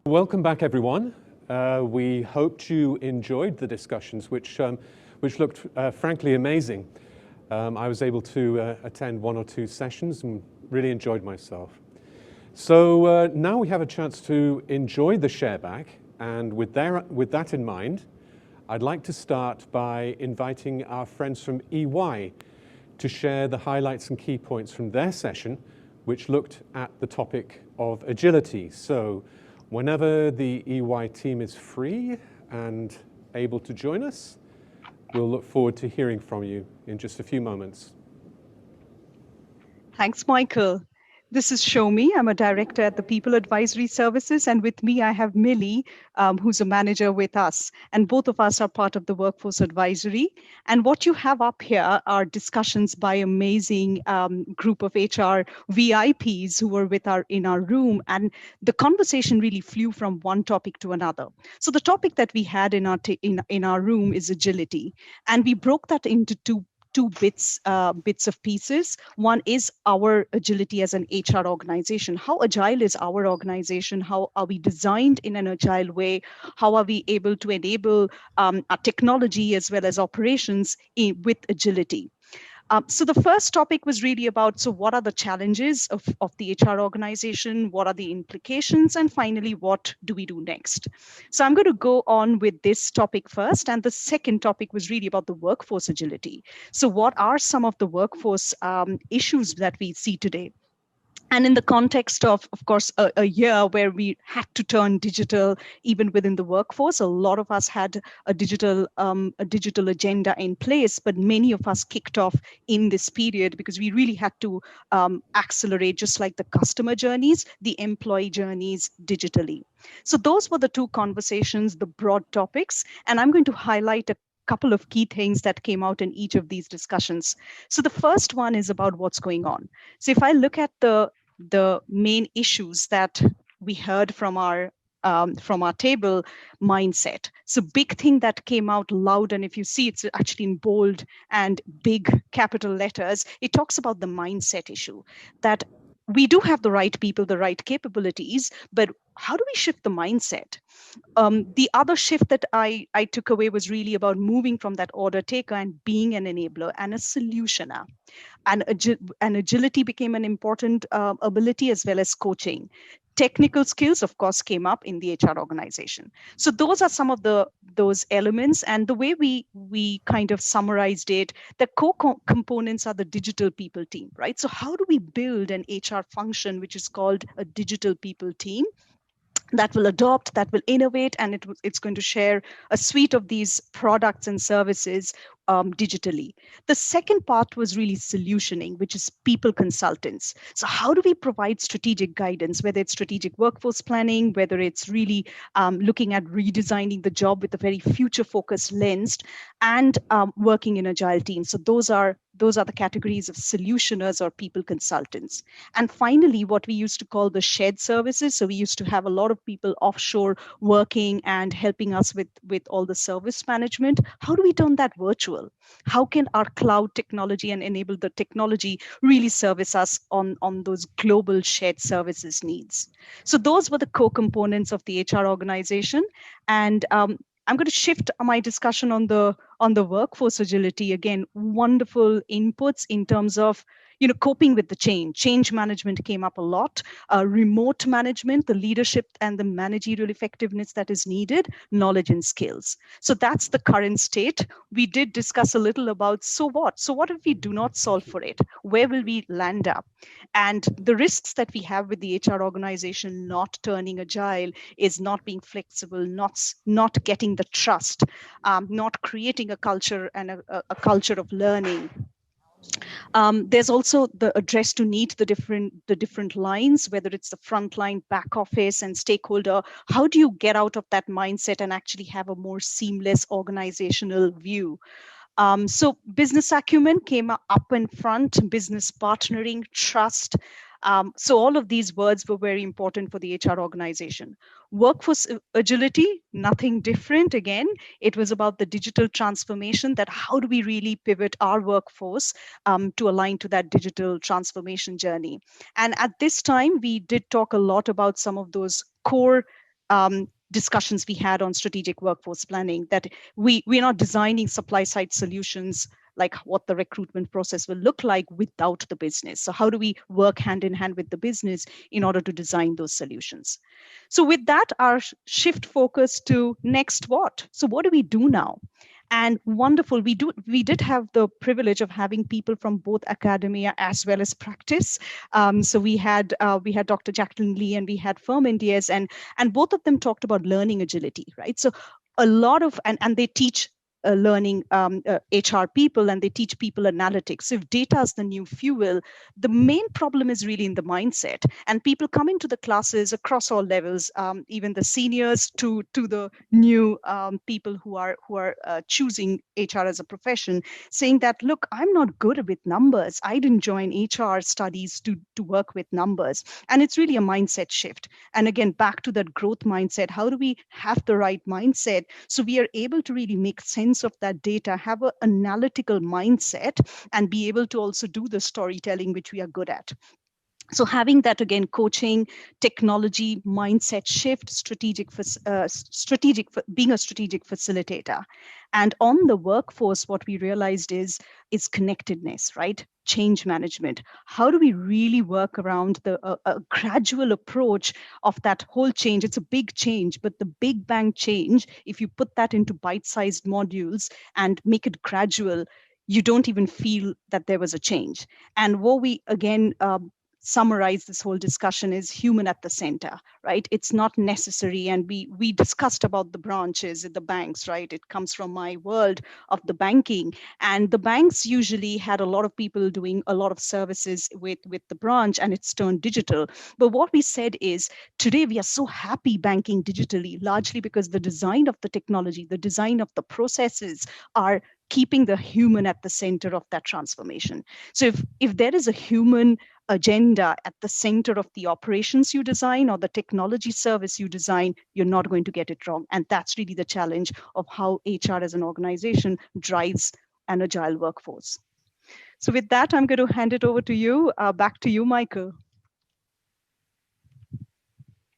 Welcome back, everyone. We hoped you enjoyed the discussions, which looked frankly amazing. I was able to attend one or two sessions and really enjoyed myself. So now we have a chance to enjoy the shareback, and with that in mind, I'd like to start by inviting our friends from EY to share the highlights and key points from their session, which looked at the topic of agility. So whenever the EY team is free and able to join us, we'll look forward to hearing from you in just a few moments. Thanks, Michael. This is Shomi. I'm a director at the People Advisory Services, and with me I have Millie, who's a manager with us, and both of us are part of the Workforce Advisory. And what you have up here are discussions by amazing group of HR VIPs who were in our room, and the conversation really flew from one topic to another. So the topic that we had in our room is agility, and we broke that into two bits of pieces. One is our agility as an HR organization. How agile is our organization? How are we designed in an agile way? How are we able to enable our technology as well as operations with agility? So the first topic was really about, so what are the challenges of the HR organization? What are the implications? And finally, what do we do next? So I'm going to go on with this topic first. And the second topic was really about the workforce agility. So what are some of the workforce issues that we see today? And in the context of course, a year where we had to turn digital, even within the workforce, a lot of us had a digital agenda in place, but many of us kicked off in this period because we really had to accelerate, just like the customer journeys, the employee journeys digitally. So those were the two conversations, the broad topics, and I'm going to highlight a couple of key things that came out in each of these discussions. So the first one is about what's going on. So if I look at the main issues that we heard from our table, mindset. So big thing that came out loud, and if you see it's actually in bold and big capital letters, it talks about the mindset issue, that we do have the right people, the right capabilities, but how do we shift the mindset? The other shift that I took away was really about moving from that order taker and being an enabler and a solutioner. And agility became an important ability, as well as coaching. Technical skills, of course, came up in the HR organization. So those are some of those elements. And the way we kind of summarized it, the core components are the digital people team, right? So how do we build an HR function, which is called a digital people team, that will adopt, that will innovate, and it's going to share a suite of these products and services digitally. The second part was really solutioning, which is people consultants. So how do we provide strategic guidance, whether it's strategic workforce planning, whether it's really looking at redesigning the job with a very future-focused lens, and working in agile teams. So those are the categories of solutioners or people consultants. And finally, what we used to call the shared services. So we used to have a lot of people offshore working and helping us with all the service management. How do we turn that virtual? How can our cloud technology and enable the technology really service us on those global shared services needs? So those were the core components of the HR organization. And I'm going to shift my discussion on the workforce agility. Again, wonderful inputs in terms of coping with the change management came up a lot, remote management, the leadership and the managerial effectiveness that is needed, knowledge and skills. So that's the current state. We did discuss a little about, so what if we do not solve for it? Where will we land up? And the risks that we have with the HR organization not turning agile is not being flexible, not getting the trust, not creating a culture and a culture of learning. There's also the address to need the different lines, whether it's the front line, back office, and stakeholder. How do you get out of that mindset and actually have a more seamless organizational view? So business acumen came up in front, business partnering, trust. So all of these words were very important for the HR organization. Workforce agility, nothing different. Again, it was about the digital transformation, that how do we really pivot our workforce to align to that digital transformation journey. And at this time, we did talk a lot about some of those core discussions we had on strategic workforce planning, that we're not designing supply side solutions like what the recruitment process will look like without the business. So how do we work hand in hand with the business in order to design those solutions? So with that, our shift focus to next what? So what do we do now? And wonderful, we did have the privilege of having people from both academia as well as practice. So we had Dr. Jacqueline Lee and we had Firmin Diaz, and both of them talked about learning agility, right? So a lot of, and they teach learning HR people, and they teach people analytics. So if data is the new fuel, the main problem is really in the mindset. And people come into the classes across all levels, even the seniors to the new people who are choosing HR as a profession, saying that, look, I'm not good with numbers. I didn't join HR studies to work with numbers. And it's really a mindset shift. And again, back to that growth mindset, how do we have the right mindset so we are able to really make sense of that data, have an analytical mindset, and be able to also do the storytelling, which we are good at. So having that, again, coaching, technology, mindset shift, being a strategic facilitator. And on the workforce, what we realized is connectedness, right? Change management. How do we really work around a gradual approach of that whole change? It's a big change, but the big bang change, if you put that into bite-sized modules and make it gradual, you don't even feel that there was a change. And what we, again, summarize this whole discussion is human at the center, right? It's not necessary. And we discussed about the branches at the banks, right? It comes from my world of the banking. And the banks usually had a lot of people doing a lot of services with the branch, and it's turned digital. But what we said is today we are so happy banking digitally, largely because the design of the technology, the design of the processes are keeping the human at the center of that transformation. So if there is a human agenda at the center of the operations you design or the technology service you design, you're not going to get it wrong. And that's really the challenge of how HR as an organization drives an agile workforce. So with that, I'm going to hand it over to you. Back to you, Michael.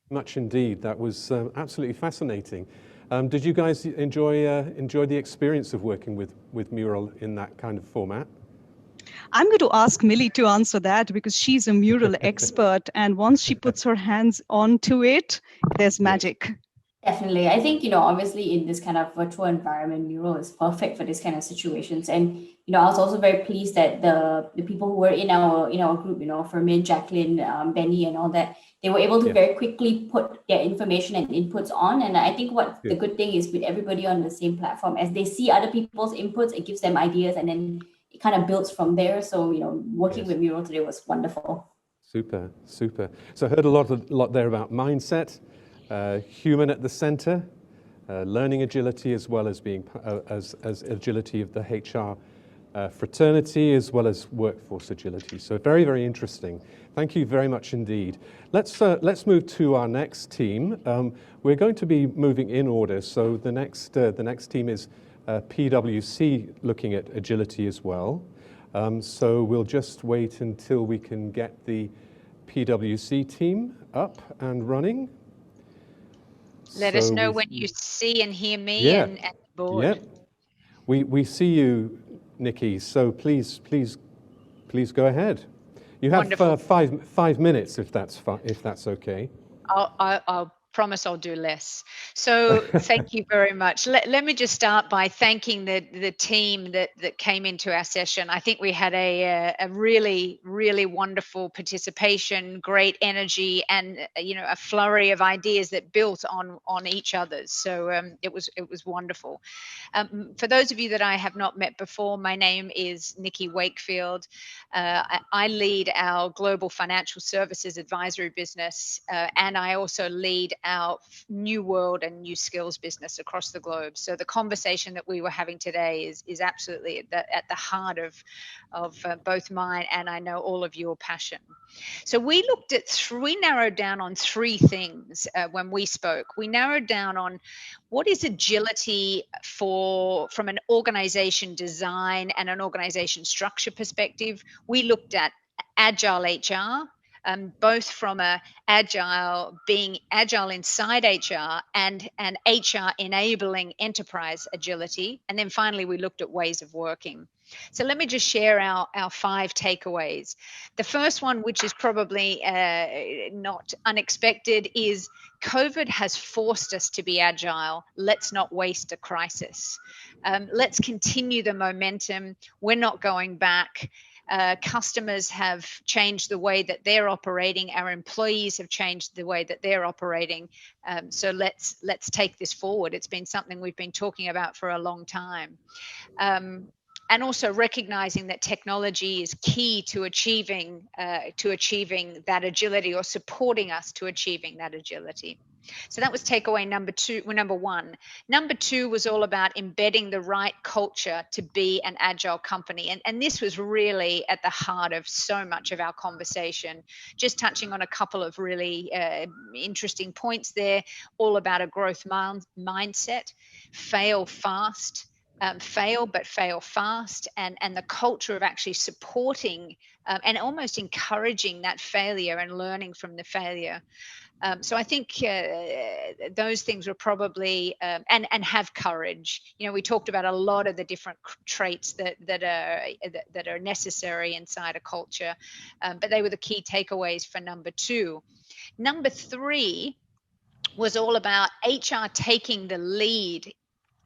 Much indeed. That was absolutely fascinating. Did you guys enjoy the experience of working with Mural in that kind of format? I'm going to ask Millie to answer that because she's a Mural expert, and once she puts her hands onto it, there's magic. Definitely. I think, obviously in this kind of virtual environment, Mural is perfect for this kind of situations. And, I was also very pleased that the people who were in our group, Fermin, Jacqueline, Benny and all that, they were able to very quickly put their information and inputs on. And I think what the good thing is with everybody on the same platform, as they see other people's inputs, it gives them ideas and then it kind of builds from there. So, working with Mural today was wonderful. Super, super. So I heard a lot there about mindset, human at the center, learning agility, as well as being as agility of the HR fraternity, as well as workforce agility. So very, very interesting. Thank you very much indeed. Let's move to our next team. We're going to be moving in order. So the next team is PwC, looking at agility as well. So we'll just wait until we can get the PwC team up and running. Let us know when you see and hear me and the board. Yep. We see you, Nikki. So please go ahead. You have 5 minutes, if that's okay. I'll promise I'll do less. So thank you very much. Let me just start by thanking the team that came into our session. I think we had a really, really wonderful participation, great energy, and a flurry of ideas that built on each other's. So it was wonderful. For those of you that I have not met before, my name is Nikki Wakefield. I lead our global financial services advisory business, and I also lead our new world and new skills business across the globe. So the conversation that we were having today is absolutely at the heart of both mine and I know all of your passion. So we narrowed down on three things when we spoke. We narrowed down on what is agility from an organization design and an organization structure perspective. We looked at agile HR, both from being agile inside HR and HR enabling enterprise agility. And then finally, we looked at ways of working. So let me just share our 5 takeaways. The first one, which is probably not unexpected, is COVID has forced us to be agile. Let's not waste a crisis. Let's continue the momentum. We're not going back. Customers have changed the way that they're operating. Our employees have changed the way that they're operating. So let's take this forward. It's been something we've been talking about for a long time. And also recognizing that technology is key to achieving that agility, or supporting us to achieving that agility. So that was takeaway number 1. Number 2 was all about embedding the right culture to be an agile company. And this was really at the heart of so much of our conversation, just touching on a couple of really interesting points there, all about a growth mindset, fail fast, fail fast, and the culture of actually supporting and almost encouraging that failure and learning from the failure. So I think those things were probably and have courage. You know, we talked about a lot of the different traits that are necessary inside a culture, but they were the key takeaways for number 2. Number 3 was all about HR taking the lead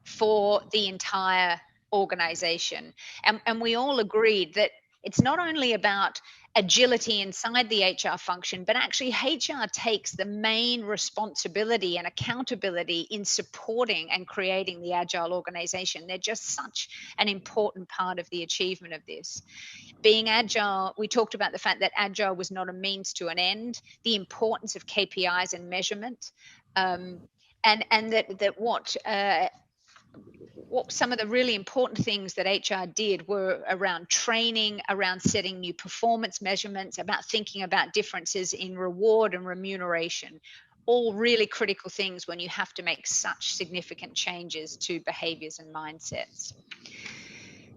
for the entire organization. And we all agreed that it's not only about agility inside the HR function, but actually HR takes the main responsibility and accountability in supporting and creating the agile organization. They're just such an important part of the achievement of this. Being agile, we talked about the fact that agile was not a means to an end, the importance of KPIs and measurement, and that what some of the really important things that HR did were around training, around setting new performance measurements, about thinking about differences in reward and remuneration. All really critical things when you have to make such significant changes to behaviors and mindsets.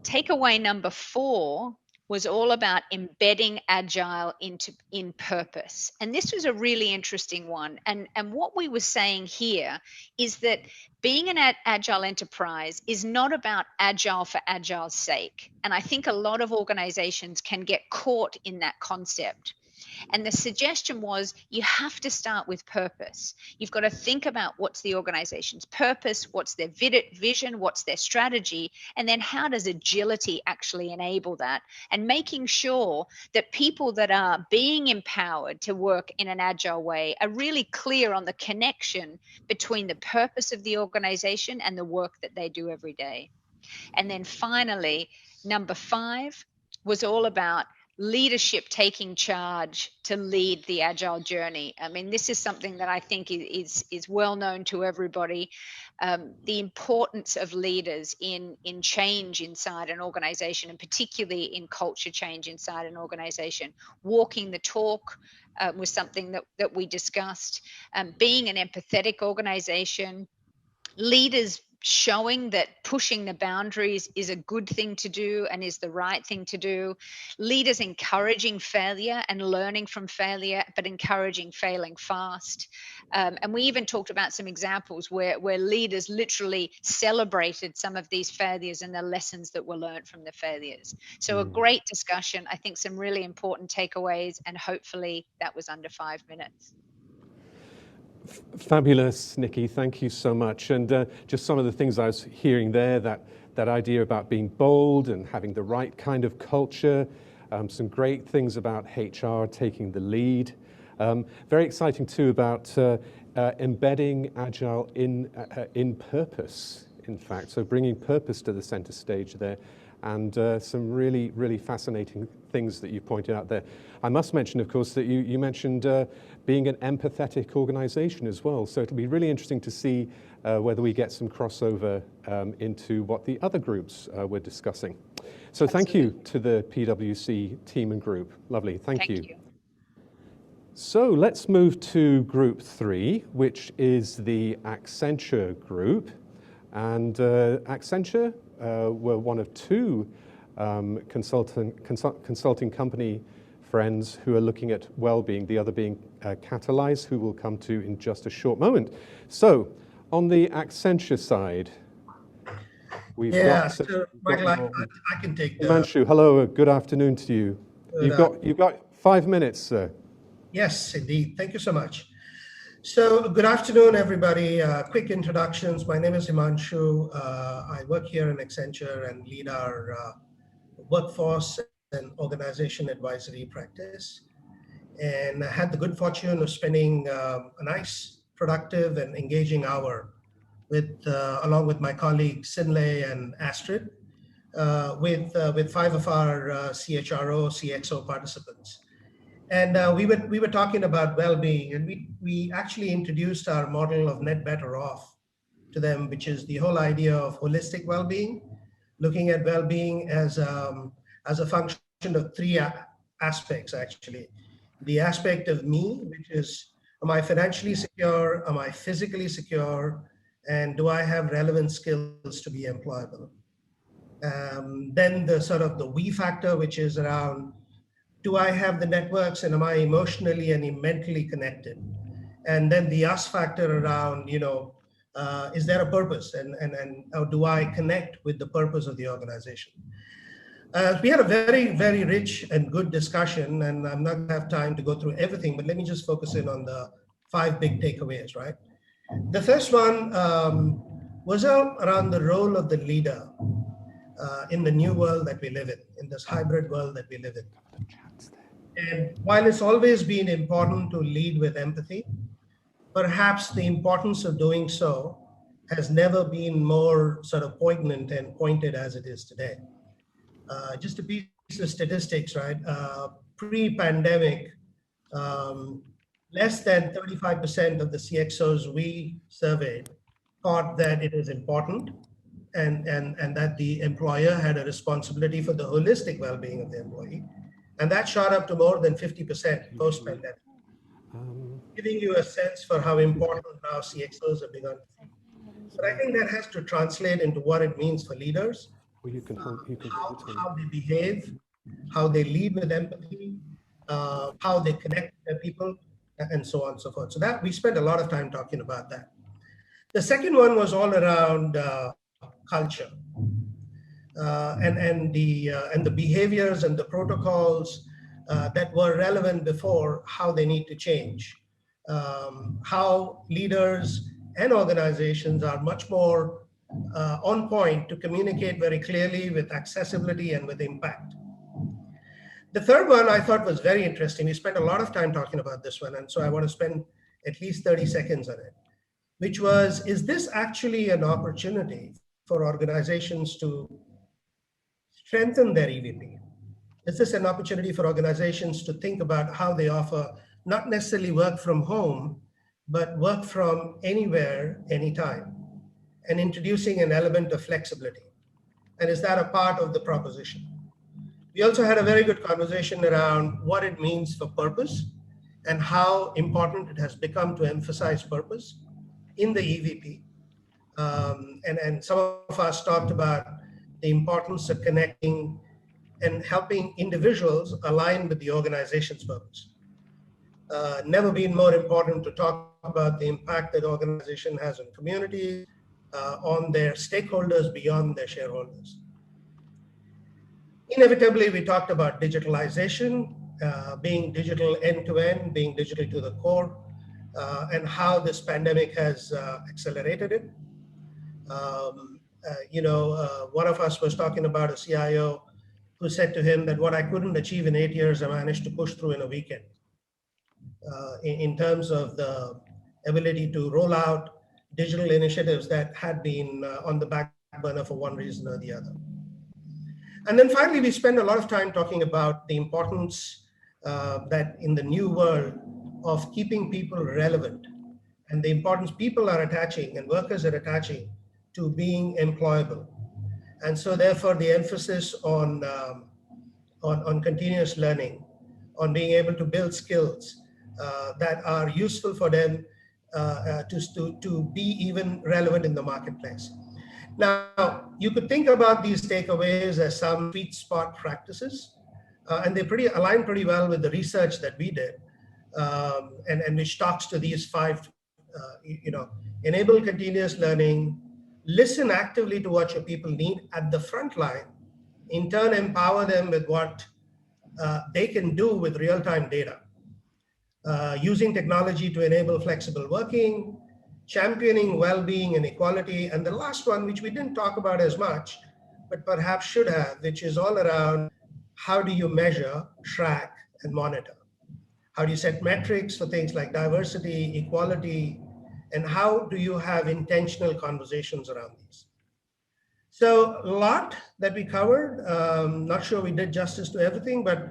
Takeaway number 4 was all about embedding agile in purpose. And this was a really interesting one. And what we were saying here is that being an agile enterprise is not about agile for agile's sake. And I think a lot of organizations can get caught in that concept. And the suggestion was you have to start with purpose. You've got to think about what's the organization's purpose, what's their vision, what's their strategy, and then how does agility actually enable that? And making sure that people that are being empowered to work in an agile way are really clear on the connection between the purpose of the organization and the work that they do every day. And then finally, number 5 was all about leadership taking charge to lead the agile journey. I mean, this is something that I think is well known to everybody. The importance of leaders in change inside an organization, and particularly in culture change inside an organization. Walking the talk was something that we discussed. Being an empathetic organization, leaders showing that pushing the boundaries is a good thing to do and is the right thing to do. Leaders encouraging failure and learning from failure, but encouraging failing fast. And we even talked about some examples where leaders literally celebrated some of these failures and the lessons that were learned from the failures. So a great discussion, I think some really important takeaways, and hopefully that was under 5 minutes. Fabulous, Nikki. Thank you so much. And just some of the things I was hearing there, that idea about being bold and having the right kind of culture, some great things about HR taking the lead. Very exciting too about embedding Agile in purpose, in fact. So bringing purpose to the center stage there. And some really, really fascinating things that you pointed out there. I must mention, of course, that you mentioned being an empathetic organization as well. So it'll be really interesting to see whether we get some crossover into what the other groups were discussing. So thank you to the PwC team and group. Lovely, thank you. So let's move to group 3, which is the Accenture group. And Accenture were one of 2 consulting company friends who are looking at well-being, the other being Catalyze, who we'll come to in just a short moment. So, on the Accenture side, we've got... So Michael, I can take Himanshu, hello, good afternoon to you. You've got 5 minutes, sir. Yes, indeed. Thank you so much. So good afternoon, everybody. Quick introductions. My name is Himanshu. I work here in Accenture and lead our workforce and organization advisory practice. And I had the good fortune of spending a nice, productive, and engaging hour with, along with my colleagues Sinlay and Astrid, with 5 of our CHRO, CXO participants. And we were talking about well-being, and we actually introduced our model of net better off to them, which is the whole idea of holistic well-being, looking at well-being as a function of 3 aspects, actually. The aspect of me, which is, am I financially secure? Am I physically secure? And do I have relevant skills to be employable? Then the sort of the we factor, which is around, do I have the networks and am I emotionally and mentally connected? And then the us factor around, is there a purpose and how do I connect with the purpose of the organization? We had a very, very rich and good discussion, and I'm not gonna have time to go through everything, but let me just focus in on the 5 big takeaways, right? The first one was around the role of the leader in the new world that we live in this hybrid world that we live in. And while it's always been important to lead with empathy, perhaps the importance of doing so has never been more sort of poignant and pointed as it is today. Just a piece of statistics, right? Pre-pandemic, less than 35% of the CXOs we surveyed thought that it is important and that the employer had a responsibility for the holistic well-being of the employee. And that shot up to more than 50% post-pandemic, giving you a sense for how important now CXOs have begun. But I think that has to translate into what it means for leaders, how they behave, how they lead with empathy, how they connect with their people, and so on and so forth. So that we spent a lot of time talking about that. The second one was all around culture. And the behaviors and the protocols that were relevant before, how they need to change, how leaders and organizations are much more on point to communicate very clearly with accessibility and with impact. The third one I thought was very interesting. We spent a lot of time talking about this one, and so I want to spend at least 30 seconds on it, which was, is this actually an opportunity for organizations to strengthen their EVP? Is this an opportunity for organizations to think about how they offer not necessarily work from home, but work from anywhere, anytime, and introducing an element of flexibility? And is that a part of the proposition? We also had a very good conversation around what it means for purpose and how important it has become to emphasize purpose in the EVP. And some of us talked about the importance of connecting and helping individuals align with the organization's purpose. Never been more important to talk about the impact that organization has on communities, on their stakeholders beyond their shareholders. Inevitably, we talked about digitalization, being digital end-to-end, being digital to the core, and how this pandemic has accelerated it. One of us was talking about a CIO who said to him that what I couldn't achieve in 8 years, I managed to push through in a weekend, in terms of the ability to roll out digital initiatives that had been on the back burner for one reason or the other. And then finally, we spend a lot of time talking about the importance that in the new world of keeping people relevant, and the importance people are attaching and workers are attaching to being employable. And so therefore the emphasis on continuous learning, on being able to build skills that are useful for them to be even relevant in the marketplace. Now, you could think about these takeaways as some sweet spot practices and they align pretty well with the research that we did, and which talks to these 5, enable continuous learning, listen actively to what your people need at the front line, in turn empower them with what they can do with real-time data, using technology to enable flexible working, championing well-being and equality, and the last one, which we didn't talk about as much, but perhaps should have, which is all around how do you measure, track, and monitor? How do you set metrics for things like diversity, equality, and how do you have intentional conversations around these? So a lot that we covered. Not sure we did justice to everything, but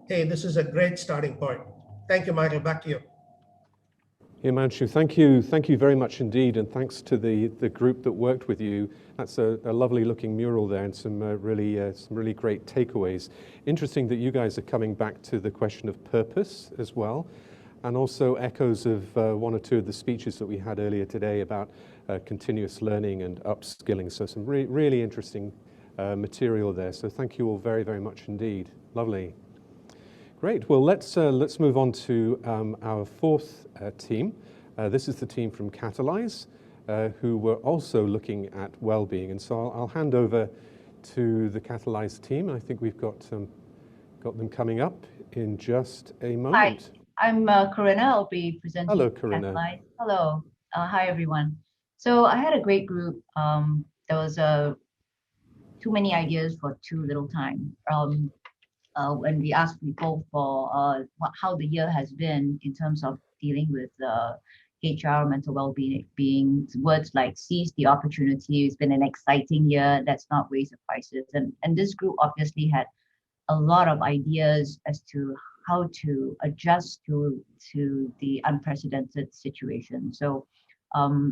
hey, this is a great starting point. Thank you, Michael. Back to you. Himanshu, thank you very much indeed, and thanks to the group that worked with you. That's a lovely looking mural there, and some really great takeaways. Interesting that you guys are coming back to the question of purpose as well, and also echoes of one or two of the speeches that we had earlier today about continuous learning and upskilling. So some really interesting material there. So thank you all very, very much indeed. Lovely. Great. Well, let's move on to our fourth team. This is the team from Catalyze, who were also looking at well-being. And so I'll hand over to the Catalyze team. I think we've got them coming up in just a moment. Hi, I'm Corinna. I'll be presenting. Hello, Corinna. Catalyze. Hello. Hi, everyone. So I had a great group. There was too many ideas for too little time. When we asked people for how the year has been in terms of dealing with HR, mental well-being, words like seize the opportunity. It's been an exciting year. Let's not raise the prices. And this group obviously had a lot of ideas as to how to adjust to the unprecedented situation. So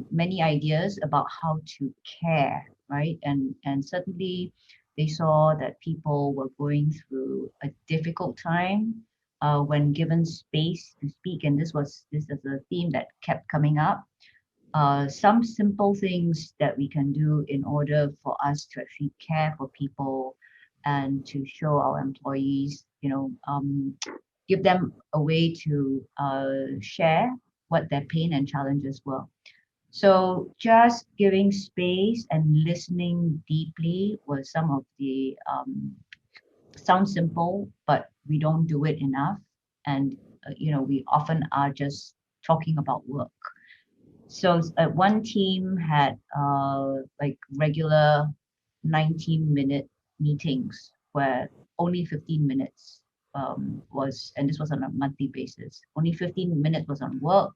many ideas about how to care, right? And certainly they saw that people were going through a difficult time when given space to speak. And this is a theme that kept coming up. Some simple things that we can do in order for us to actually care for people and to show our employees, give them a way to share what their pain and challenges were. So just giving space and listening deeply was some of the, sounds simple, but we don't do it enough. And, we often are just talking about work. So one team had like regular 90-minute meetings where only 15 minutes and this was on a monthly basis, only 15 minutes was on work.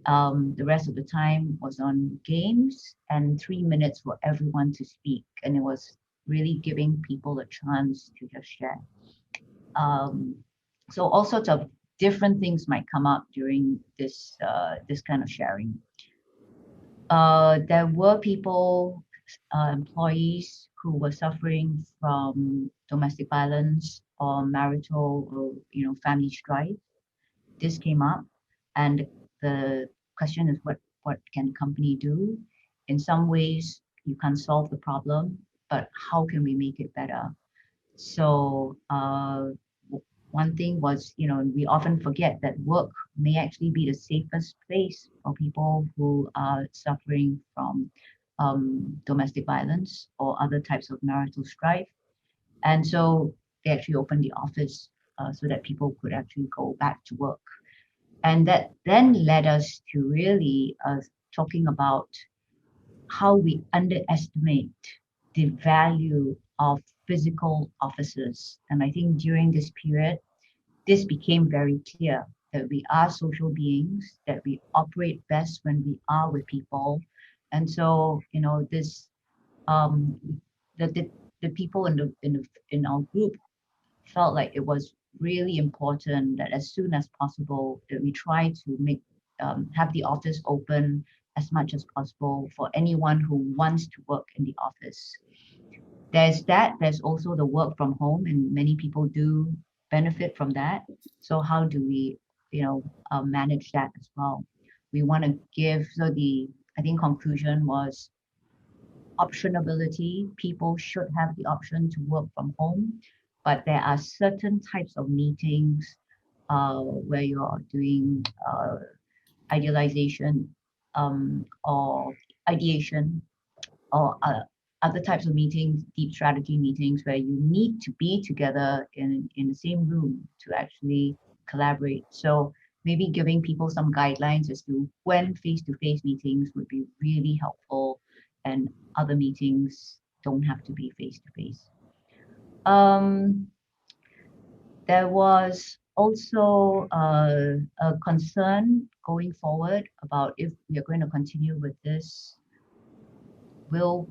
The rest of the time was on games, and 3 minutes for everyone to speak. And it was really giving people a chance to just share. So all sorts of different things might come up during this kind of sharing. There were people, employees who were suffering from domestic violence or marital or family strife. This came up, and the question is, what can the company do? In some ways, you can't solve the problem, but how can we make it better? So one thing was, we often forget that work may actually be the safest place for people who are suffering from domestic violence or other types of marital strife. And so they actually opened the office so that people could actually go back to work. And that then led us to really talking about how we underestimate the value of physical offices. And I think during this period, this became very clear that we are social beings, that we operate best when we are with people. And so, this the people in our group felt like it was really important that as soon as possible that we try to make have the office open as much as possible for anyone who wants to work in the office. There's also the work from home, and many people do benefit from that. So how do we manage that as well? We want to give, so I think conclusion was optionability. People should have the option to work from home, but there are certain types of meetings where you are doing idealization or ideation or other types of meetings, deep strategy meetings, where you need to be together in the same room to actually collaborate. So maybe giving people some guidelines as to when face-to-face meetings would be really helpful, and other meetings don't have to be face-to-face. There was also a concern going forward about if we are going to continue with this, will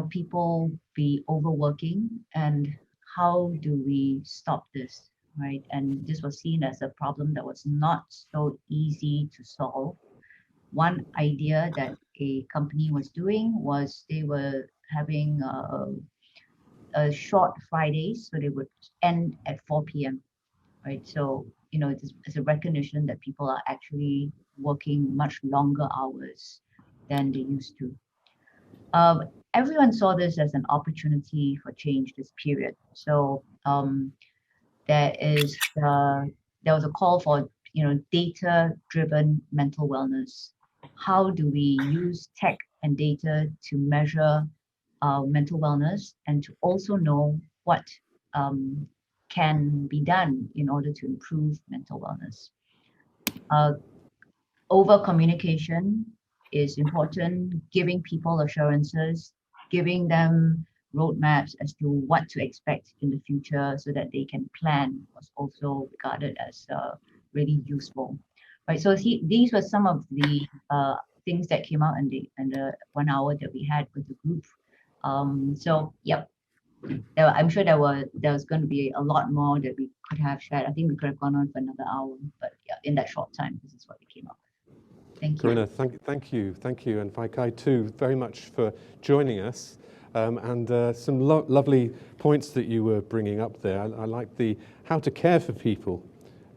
people be overworking, and how do we stop this, right? And this was seen as a problem that was not so easy to solve. One idea that a company was doing was they were having a short Fridays, so they would end at 4 p.m. right? So it's a recognition that people are actually working much longer hours than they used to. Everyone saw this as an opportunity for change this period. So there was a call for data-driven mental wellness. How do we use tech and data to measure mental wellness, and to also know what can be done in order to improve mental wellness? Over communication is important, giving people assurances, giving them roadmaps as to what to expect in the future so that they can plan, was also regarded as really useful. Right, so these were some of the things that came out in the 1 hour that we had with the group. So yep, I'm sure there was going to be a lot more that we could have shared. I think we could have gone on for another hour, but yeah, in that short time, this is what we came up with. Thank you. Corinna, thank you, and Vaikai too, very much for joining us, and some lovely points that you were bringing up there. I like the how to care for people,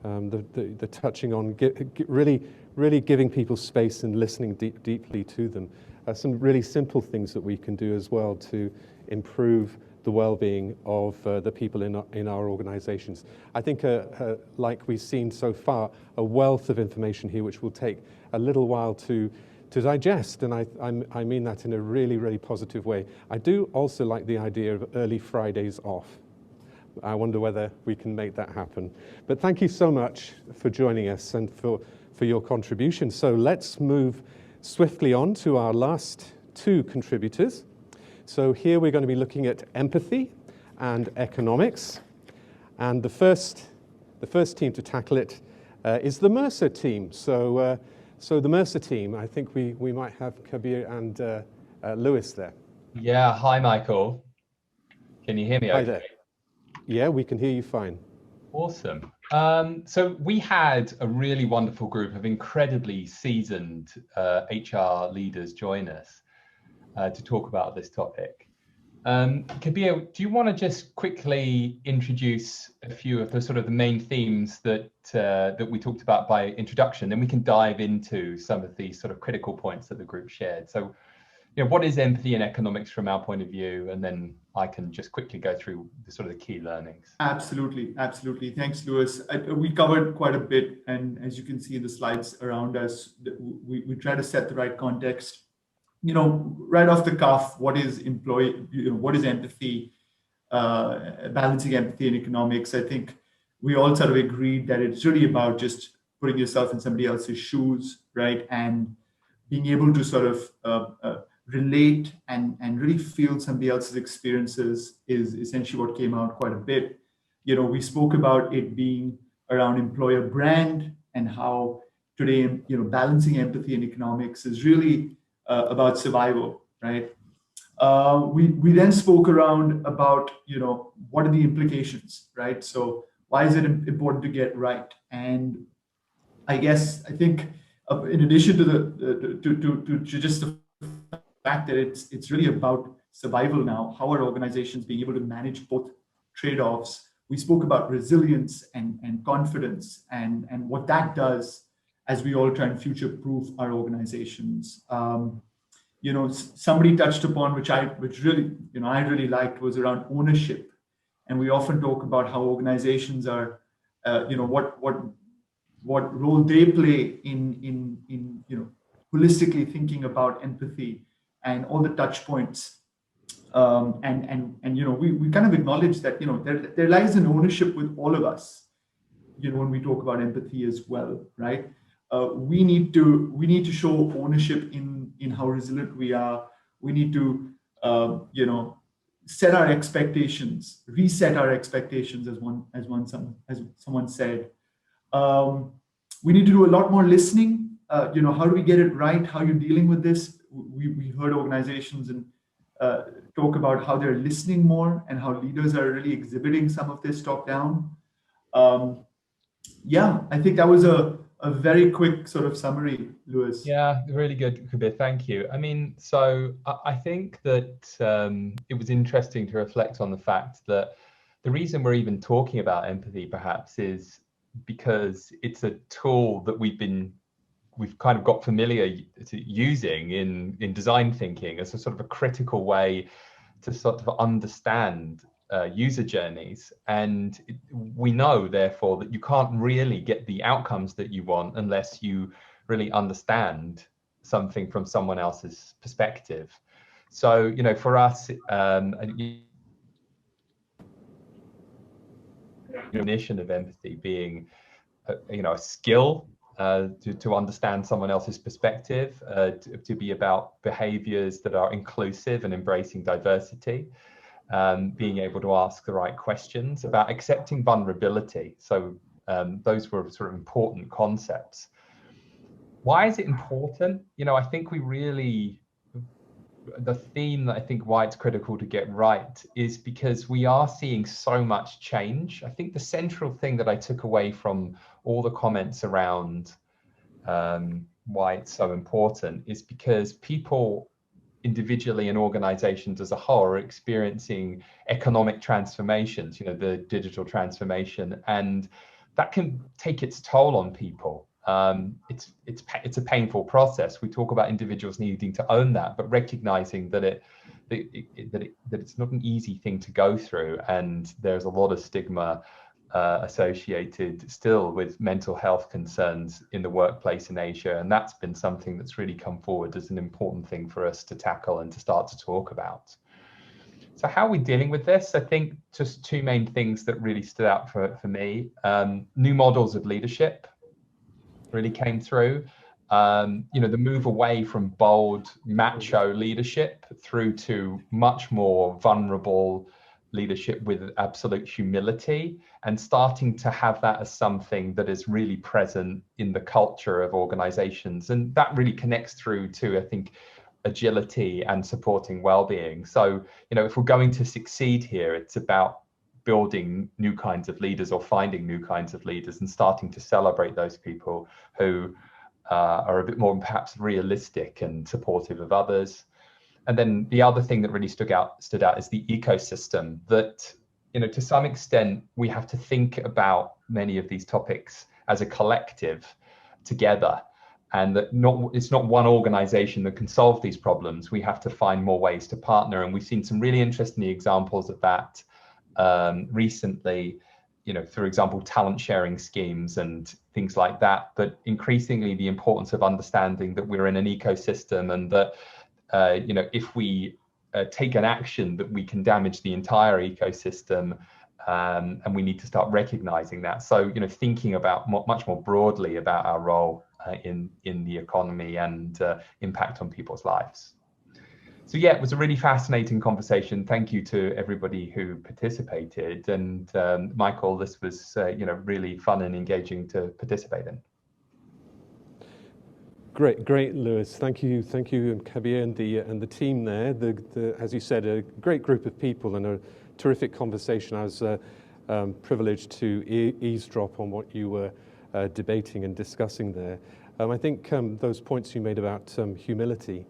the touching on really giving people space and listening deeply to them. Some really simple things that we can do as well to improve the well-being of the people in our organizations. I think, like we've seen so far, a wealth of information here which will take a little while to digest, and I mean that in a really, really positive way. I do also like the idea of early Fridays off. I wonder whether we can make that happen. But thank you so much for joining us and for your contribution. So let's move swiftly on to our last two contributors. So here we're going to be looking at empathy and economics. And the first team to tackle it is the Mercer team. So the Mercer team, I think we might have Kabir and Lewis there. Yeah, hi Michael. Can you hear me okay? Hi there. Yeah, we can hear you fine. Awesome. So we had a really wonderful group of incredibly seasoned HR leaders join us to talk about this topic. Kabir, do you want to just quickly introduce a few of the sort of the main themes that we talked about by introduction? Then we can dive into some of the sort of critical points that the group shared. So, what is empathy and economics from our point of view? And then I can just quickly go through the sort of the key learnings. Absolutely. Thanks, Lewis. We covered quite a bit, and as you can see in the slides around us, we try to set the right context. Right off the cuff, what is what is empathy, balancing empathy and economics? I think we all sort of agreed that it's really about just putting yourself in somebody else's shoes, right? And being able to sort of relate and really feel somebody else's experiences is essentially what came out quite a bit. We spoke about it being around employer brand and how today, balancing empathy and economics is really about survival, right? We then spoke around about, what are the implications, right? So why is it important to get right? And I think in addition to just the fact that it's really about survival now, how are organizations being able to manage both trade-offs? We spoke about resilience and confidence and what that does as we all try and future-proof our organizations. Somebody touched upon, which I really liked, was around ownership And we often talk about how organizations are, what role they play in holistically thinking about empathy and all the touch points. We kind of acknowledge that, there lies an ownership with all of us, when we talk about empathy as well, right? We need to show ownership in how resilient we are. We need to, set our expectations, reset our expectations, as someone said. We need to do a lot more listening. How do we get it right? How are you dealing with this? We heard organizations and talk about how they're listening more and how leaders are really exhibiting some of this top down. I think that was a very quick sort of summary, Lewis. Yeah, really good, Kabir. Thank you. I mean, so I think that it was interesting to reflect on the fact that the reason we're even talking about empathy perhaps is because it's a tool that we've kind of got familiar to using in design thinking as a sort of a critical way to sort of understand user journeys. And we know, therefore, that you can't really get the outcomes that you want unless you really understand something from someone else's perspective. So, for us, definition of empathy being, a skill to understand someone else's perspective, to be about behaviors that are inclusive and embracing diversity, being able to ask the right questions, about accepting vulnerability. So those were sort of important concepts. Why is it important? I think the theme that I think why it's critical to get right is because we are seeing so much change. I think the central thing that I took away from all the comments around why it's so important is because people individually and organizations as a whole are experiencing economic transformations, the digital transformation, and that can take its toll on people. It's a painful process. We talk about individuals needing to own that, but recognizing that it's not an easy thing to go through, and there's a lot of stigma associated still with mental health concerns in the workplace in Asia, and that's been something that's really come forward as an important thing for us to tackle and to start to talk about. So how are we dealing with this? I think just two main things that really stood out for me. New models of leadership really came through. The move away from bold, macho leadership through to much more vulnerable leadership with absolute humility, and starting to have that as something that is really present in the culture of organizations. And that really connects through to, I think, agility and supporting well-being. So, if we're going to succeed here, it's about building new kinds of leaders or finding new kinds of leaders and starting to celebrate those people who are a bit more perhaps realistic and supportive of others. And then the other thing that really stood out is the ecosystem, that, to some extent, we have to think about many of these topics as a collective together, and that it's not one organization that can solve these problems. We have to find more ways to partner. And we've seen some really interesting examples of that recently, for example, talent sharing schemes and things like that. But increasingly, the importance of understanding that we're in an ecosystem, and that if we take an action, that we can damage the entire ecosystem, and we need to start recognizing that. So, thinking about much more broadly about our role in the economy and impact on people's lives. So yeah, it was a really fascinating conversation. Thank you to everybody who participated. And Michael, this was really fun and engaging to participate in. Great, Lewis. Thank you, Kabir, and the team there. As you said, a great group of people and a terrific conversation. I was privileged to eavesdrop on what you were debating and discussing there. I think those points you made about humility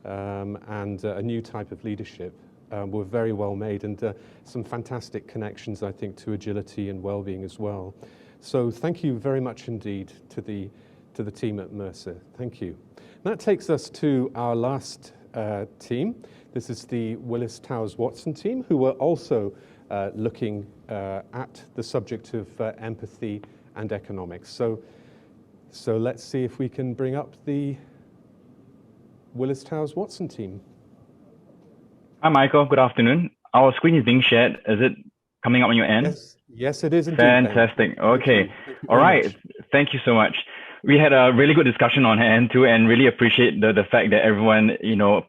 and a new type of leadership were very well made, and some fantastic connections, I think, to agility and well-being as well. So thank you very much indeed to the team at Mercer. Thank you. And that takes us to our last team. This is the Willis Towers Watson team, who were also looking at the subject of empathy and economics. So let's see if we can bring up the Willis Towers Watson team. Hi, Michael. Good afternoon. Our screen is being shared. Is it coming up on your end? Yes, it is indeed. Fantastic. Ben. Okay. Thank you All right. much. Thank you so much. We had a really good discussion on hand too, and really appreciate the fact that everyone,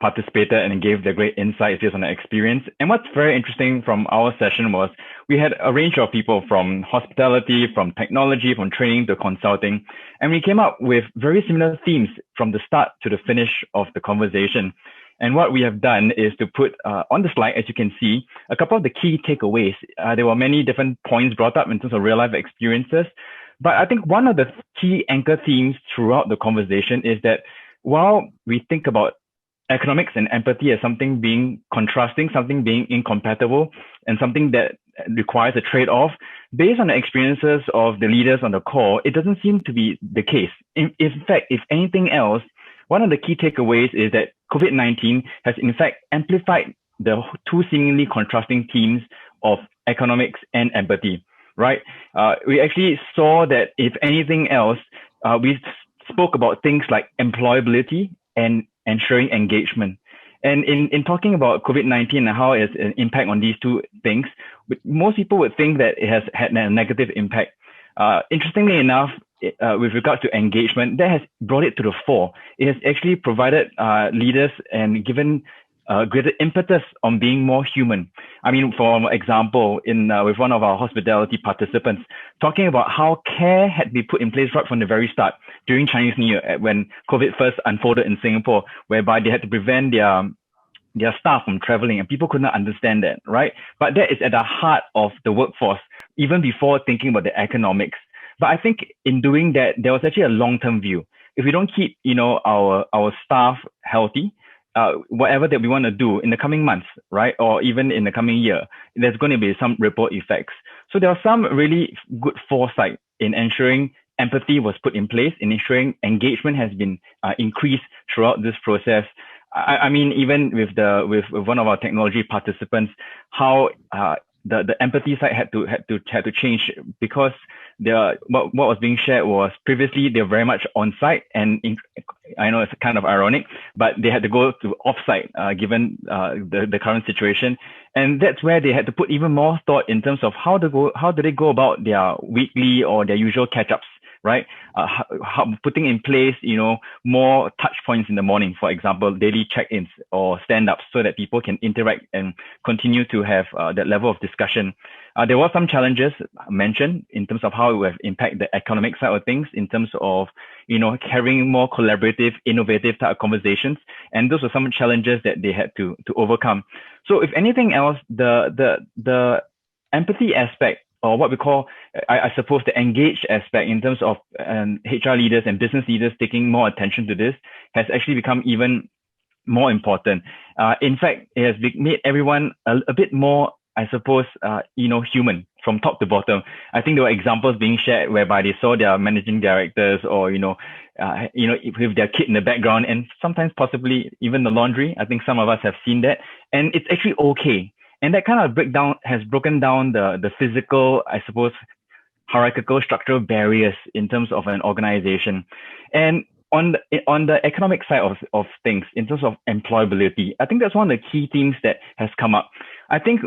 participated and gave their great insights based on their experience. And what's very interesting from our session was we had a range of people from hospitality, from technology, from training to consulting, and we came up with very similar themes from the start to the finish of the conversation. And what we have done is to put on the slide, as you can see, a couple of the key takeaways. There were many different points brought up in terms of real life experiences. But I think one of the key anchor themes throughout the conversation is that while we think about economics and empathy as something being contrasting, something being incompatible, and something that requires a trade-off, based on the experiences of the leaders on the call, it doesn't seem to be the case. In fact, if anything else, one of the key takeaways is that COVID-19 has in fact amplified the two seemingly contrasting themes of economics and empathy, right? We actually saw that if anything else, we spoke about things like employability and ensuring engagement. And in talking about COVID-19 and how it has an impact on these two things, most people would think that it has had a negative impact. Interestingly enough, with regard to engagement, that has brought it to the fore. It has actually provided leaders and given greater impetus on being more human. I mean, for example, with one of our hospitality participants, talking about how care had been put in place right from the very start during Chinese New Year, when COVID first unfolded in Singapore, whereby they had to prevent their staff from traveling, and people could not understand that, right? But that is at the heart of the workforce, even before thinking about the economics. But I think in doing that, there was actually a long-term view. If we don't keep, our staff healthy, whatever that we want to do in the coming months, right, or even in the coming year, there's going to be some ripple effects. So there are some really good foresight in ensuring empathy was put in place, in ensuring engagement has been increased throughout this process. I mean, even with one of our technology participants, how the empathy side had to change, because what was being shared was previously they were very much on site, and I know it's kind of ironic, but they had to go to off site given the current situation, and that's where they had to put even more thought in terms of how do they go about their weekly or their usual catch-ups, right? How putting in place, more touch points in the morning, for example, daily check-ins or stand-ups, so that people can interact and continue to have that level of discussion. There were some challenges mentioned in terms of how it will impact the economic side of things, in terms of, carrying more collaborative, innovative type of conversations. And those were some challenges that they had to overcome. So if anything else, the empathy aspect, or what we call, I suppose, the engaged aspect in terms of HR leaders and business leaders taking more attention to this, has actually become even more important. In fact, it has made everyone a bit more, I suppose, human from top to bottom. I think there were examples being shared whereby they saw their managing directors or, with their kid in the background, and sometimes possibly even the laundry. I think some of us have seen that, and it's actually okay. And that kind of has broken down the physical, I suppose, hierarchical structural barriers in terms of an organization. And on the economic side of things, in terms of employability, I think that's one of the key themes that has come up. I think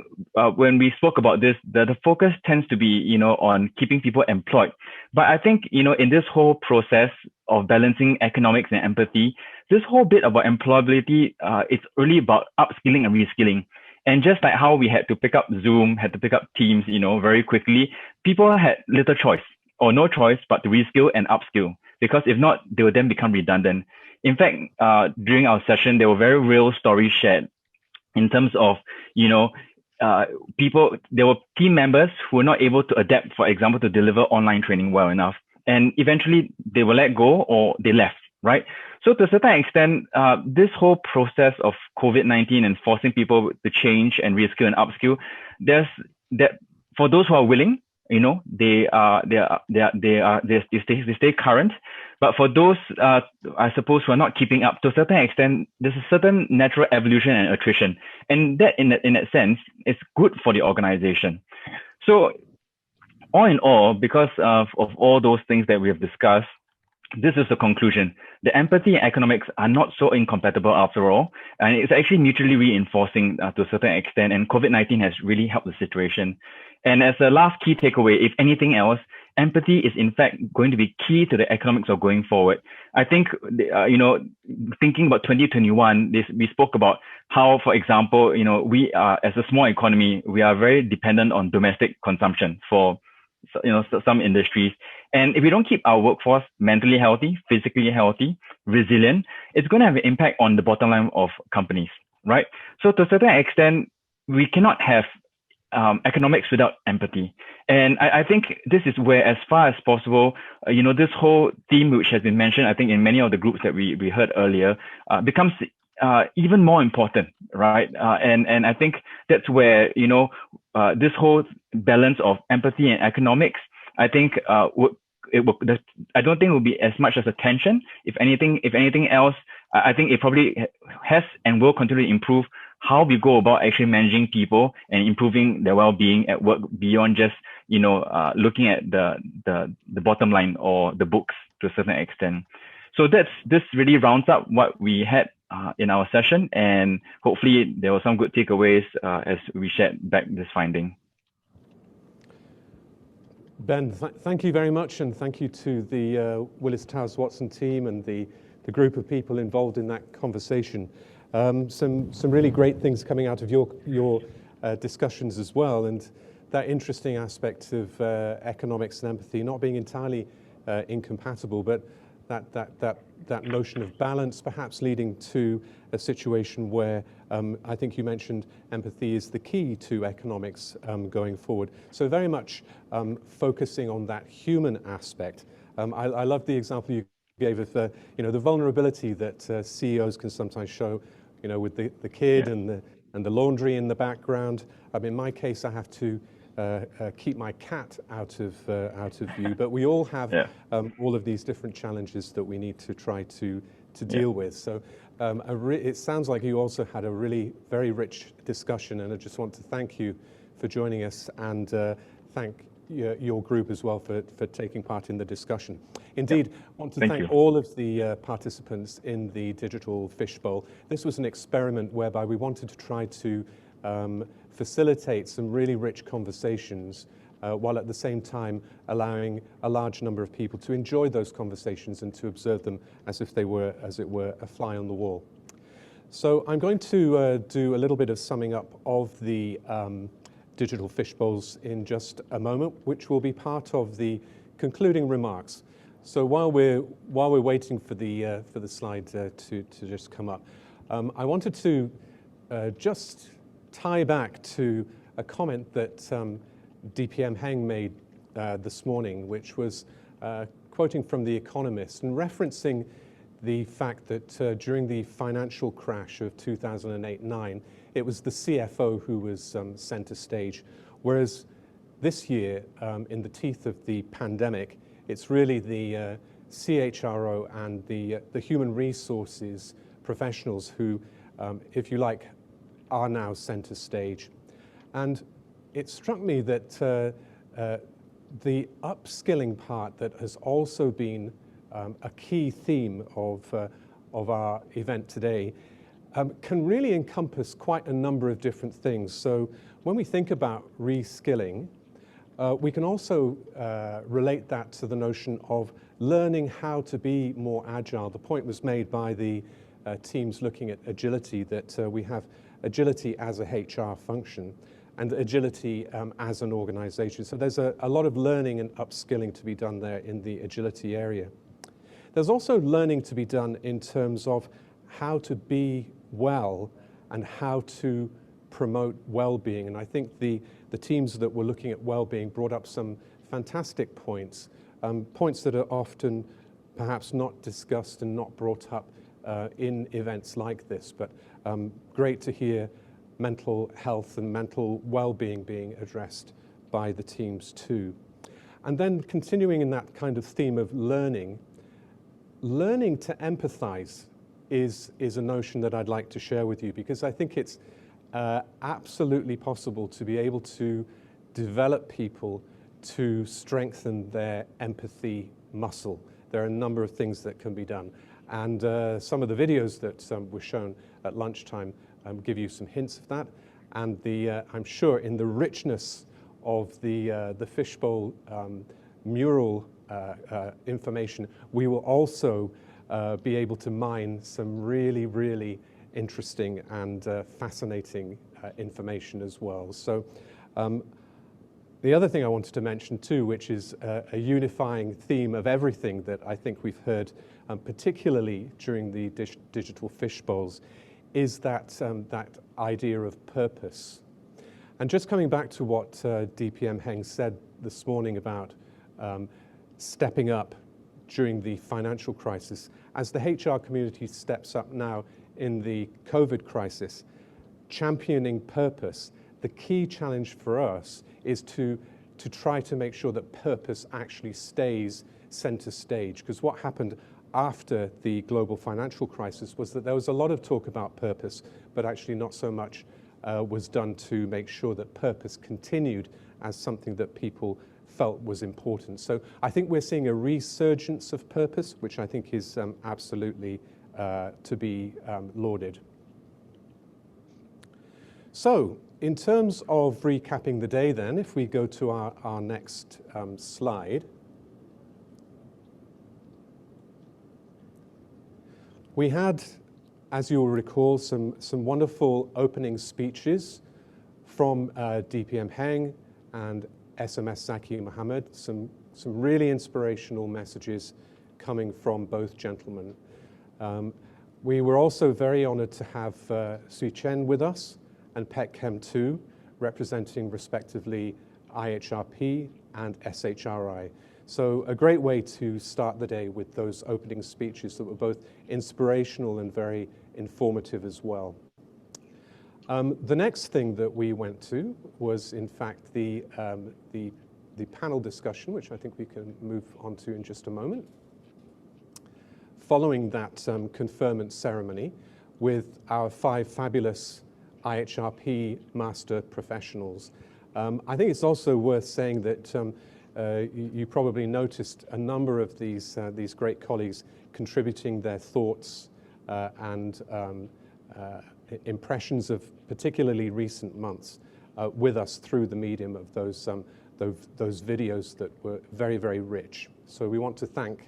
when we spoke about this, the focus tends to be, on keeping people employed. But I think, in this whole process of balancing economics and empathy, this whole bit about employability, it's really about upskilling and reskilling. And just like how we had to pick up Zoom, had to pick up Teams, very quickly, people had little choice or no choice but to reskill and upskill, because if not, they would then become redundant. In fact, during our session, there were very real stories shared in terms of, there were team members who were not able to adapt, for example, to deliver online training well enough. And eventually they were let go or they left, right? So to a certain extent, this whole process of COVID-19 and forcing people to change and reskill and upskill, there's that for those who are willing, they stay current. But for those, I suppose, who are not keeping up, to a certain extent, there's a certain natural evolution and attrition. And that, in that sense, is good for the organization. So all in all, because of all those things that we have discussed, this is the conclusion. The empathy and economics are not so incompatible after all, and it's actually mutually reinforcing to a certain extent, and COVID-19 has really helped the situation. And as a last key takeaway, if anything else, empathy is in fact going to be key to the economics of going forward. I think, thinking about 2021, we spoke about how, for example, we are, as a small economy, we are very dependent on domestic consumption for some industries. And if we don't keep our workforce mentally healthy, physically healthy, resilient, it's going to have an impact on the bottom line of companies, right? So to a certain extent, we cannot have economics without empathy. And I think this is where, as far as possible, this whole theme, which has been mentioned, I think, in many of the groups that we heard earlier, becomes even more important, right? And I think that's where, this whole balance of empathy and economics, I think I don't think it will be as much as a tension. If anything else, I think it probably has and will continue to improve how we go about actually managing people and improving their well-being at work beyond just, looking at the bottom line or the books to a certain extent. So this really rounds up what we had in our session, and hopefully there were some good takeaways as we shared back this finding. Ben, thank you very much, and thank you to the Willis Towers Watson team and the group of people involved in that conversation. Some really great things coming out of your discussions as well, and that interesting aspect of economics and empathy not being entirely incompatible, but that notion of balance perhaps leading to a situation where I think you mentioned empathy is the key to economics going forward. So very much focusing on that human aspect. I love the example you gave of the vulnerability that CEOs can sometimes show, with the kid and the laundry in the background. In my case, I have to keep my cat out of view, but we all have all of these different challenges that we need to try to deal with. So it sounds like you also had a really very rich discussion, and I just want to thank you for joining us, and thank your group as well for taking part in the discussion. Indeed, I want to thank all of the participants in the Digital Fishbowl. This was an experiment whereby we wanted to try to facilitate some really rich conversations while at the same time allowing a large number of people to enjoy those conversations and to observe them as if they were, as it were, a fly on the wall. So I'm going to do a little bit of summing up of the Digital Fishbowls in just a moment, which will be part of the concluding remarks. So while we're waiting for the slide to just come up, I wanted to just tie back to a comment that DPM Heng made this morning, which was quoting from The Economist and referencing the fact that during the financial crash of 2008-9, it was the CFO who was center stage, whereas this year, in the teeth of the pandemic, it's really the CHRO and the human resources professionals who, if you like, are now center stage. And it struck me that the upskilling part that has also been a key theme of our event today can really encompass quite a number of different things. So when we think about reskilling, we can also relate that to the notion of learning how to be more agile. The point was made by the teams looking at agility, that we have agility as a HR function and agility as an organization. So there's a lot of learning and upskilling to be done there in the agility area. There's also learning to be done in terms of how to be well and how to promote well-being. And I think the teams that were looking at well-being brought up some fantastic points, points that are often perhaps not discussed and not brought up in events like this, but great to hear mental health and mental well-being being addressed by the teams too. And then continuing in that kind of theme of learning to empathize is a notion that I'd like to share with you, because I think it's absolutely possible to be able to develop people to strengthen their empathy muscle. There are a number of things that can be done. And some of the videos that were shown at lunchtime give you some hints of that. And I'm sure in the richness of the fishbowl mural information, we will also be able to mine some really, really interesting and fascinating information as well. So the other thing I wanted to mention too, which is a unifying theme of everything that I think we've heard, particularly during the digital fishbowls, is that, that idea of purpose. And just coming back to what DPM Heng said this morning about stepping up during the financial crisis, as the HR community steps up now in the COVID crisis, championing purpose, the key challenge for us is to try to make sure that purpose actually stays center stage. Because what happened after the global financial crisis was that there was a lot of talk about purpose, but actually not so much was done to make sure that purpose continued as something that people felt was important. So I think we're seeing a resurgence of purpose, which I think is absolutely to be lauded. So in terms of recapping the day then, if we go to our next slide, we had, as you'll recall, some wonderful opening speeches from DPM Heng and SMS Zaki Mohammed, some really inspirational messages coming from both gentlemen. We were also very honored to have Sui Chen with us and Pek Kem too, representing respectively IHRP and SHRI. So a great way to start the day with those opening speeches that were both inspirational and very informative as well. The next thing that we went to was, in fact, the panel discussion, which I think we can move on to in just a moment. Following that conferment ceremony with our 5 fabulous IHRP master professionals. I think it's also worth saying that you probably noticed a number of these great colleagues contributing their thoughts and impressions of particularly recent months with us through the medium of those videos that were very, very rich. So we want to thank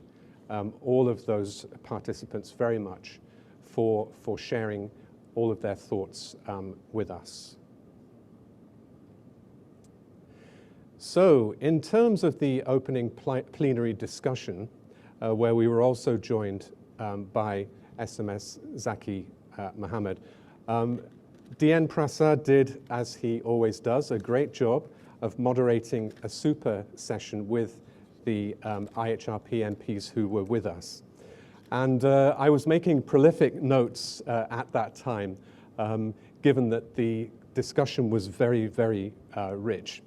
all of those participants very much for sharing all of their thoughts with us. So in terms of the opening plenary discussion, where we were also joined by SMS Zaki Mohammed, DN Prasad did, as he always does, a great job of moderating a super session with the IHRP MPs who were with us. And I was making prolific notes at that time, given that the discussion was very, very rich.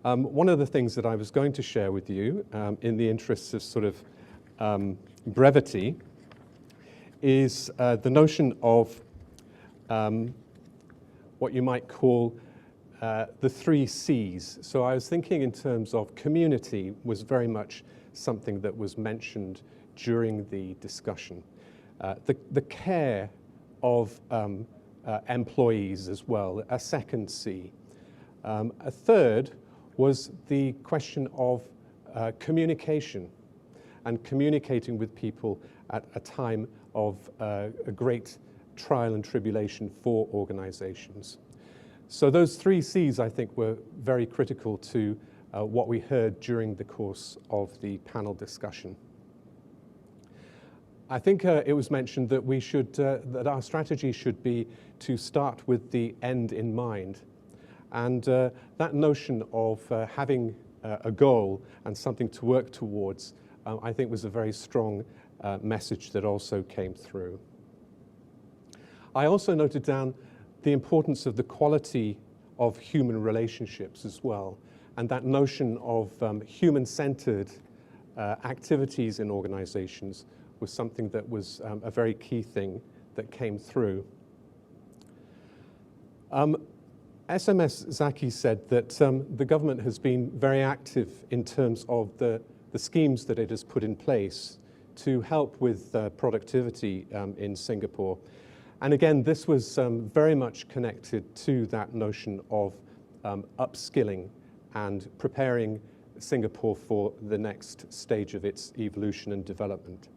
One of the things that I was going to share with you, in the interests of sort of brevity, is the notion of what you might call the 3 C's. So I was thinking in terms of community was very much something that was mentioned during the discussion. The care of employees as well, a second C. A third was the question of communication and communicating with people at a time of a great trial and tribulation for organizations. So those 3 C's, I think, were very critical to what we heard during the course of the panel discussion. I think it was mentioned that we should, that our strategy should be to start with the end in mind. And that notion of having a goal and something to work towards, I think was a very strong message that also came through. I also noted down the importance of the quality of human relationships as well, and that notion of human-centered activities in organizations was something that was a very key thing that came through. SMS Zaki said that the government has been very active in terms of the schemes that it has put in place to help with productivity in Singapore. And again, this was very much connected to that notion of upskilling and preparing Singapore for the next stage of its evolution and development.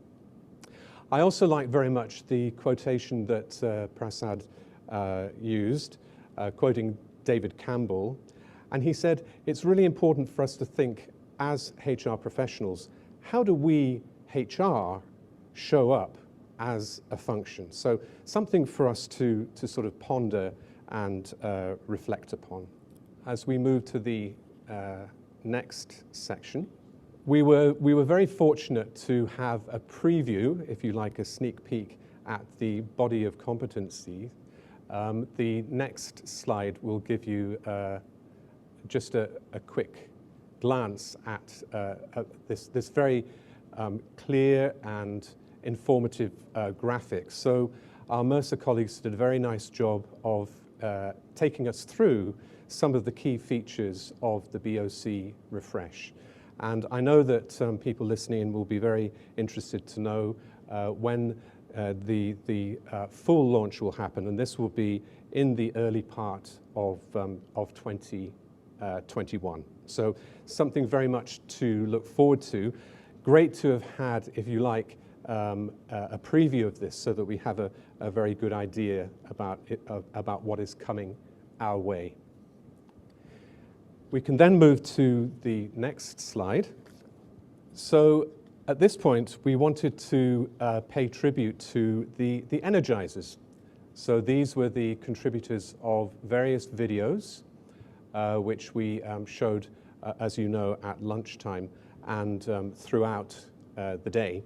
I also like very much the quotation that Prasad used, quoting David Campbell, and he said, it's really important for us to think as HR professionals, how do we, HR, show up as a function? So something for us to sort of ponder and reflect upon. As we move to the next section, we were very fortunate to have a preview, if you like, a sneak peek at the body of competency. The next slide will give you just a quick glance at this very clear and informative graphic. So our Mercer colleagues did a very nice job of taking us through some of the key features of the BOC refresh. And I know that people listening will be very interested to know when the full launch will happen, and this will be in the early part of 2021. So something very much to look forward to. Great to have had, if you like, a preview of this so that we have a very good idea about what is coming our way. We can then move to the next slide. So at this point, we wanted to pay tribute to the energizers. So these were the contributors of various videos, which we showed, as you know, at lunchtime and throughout the day.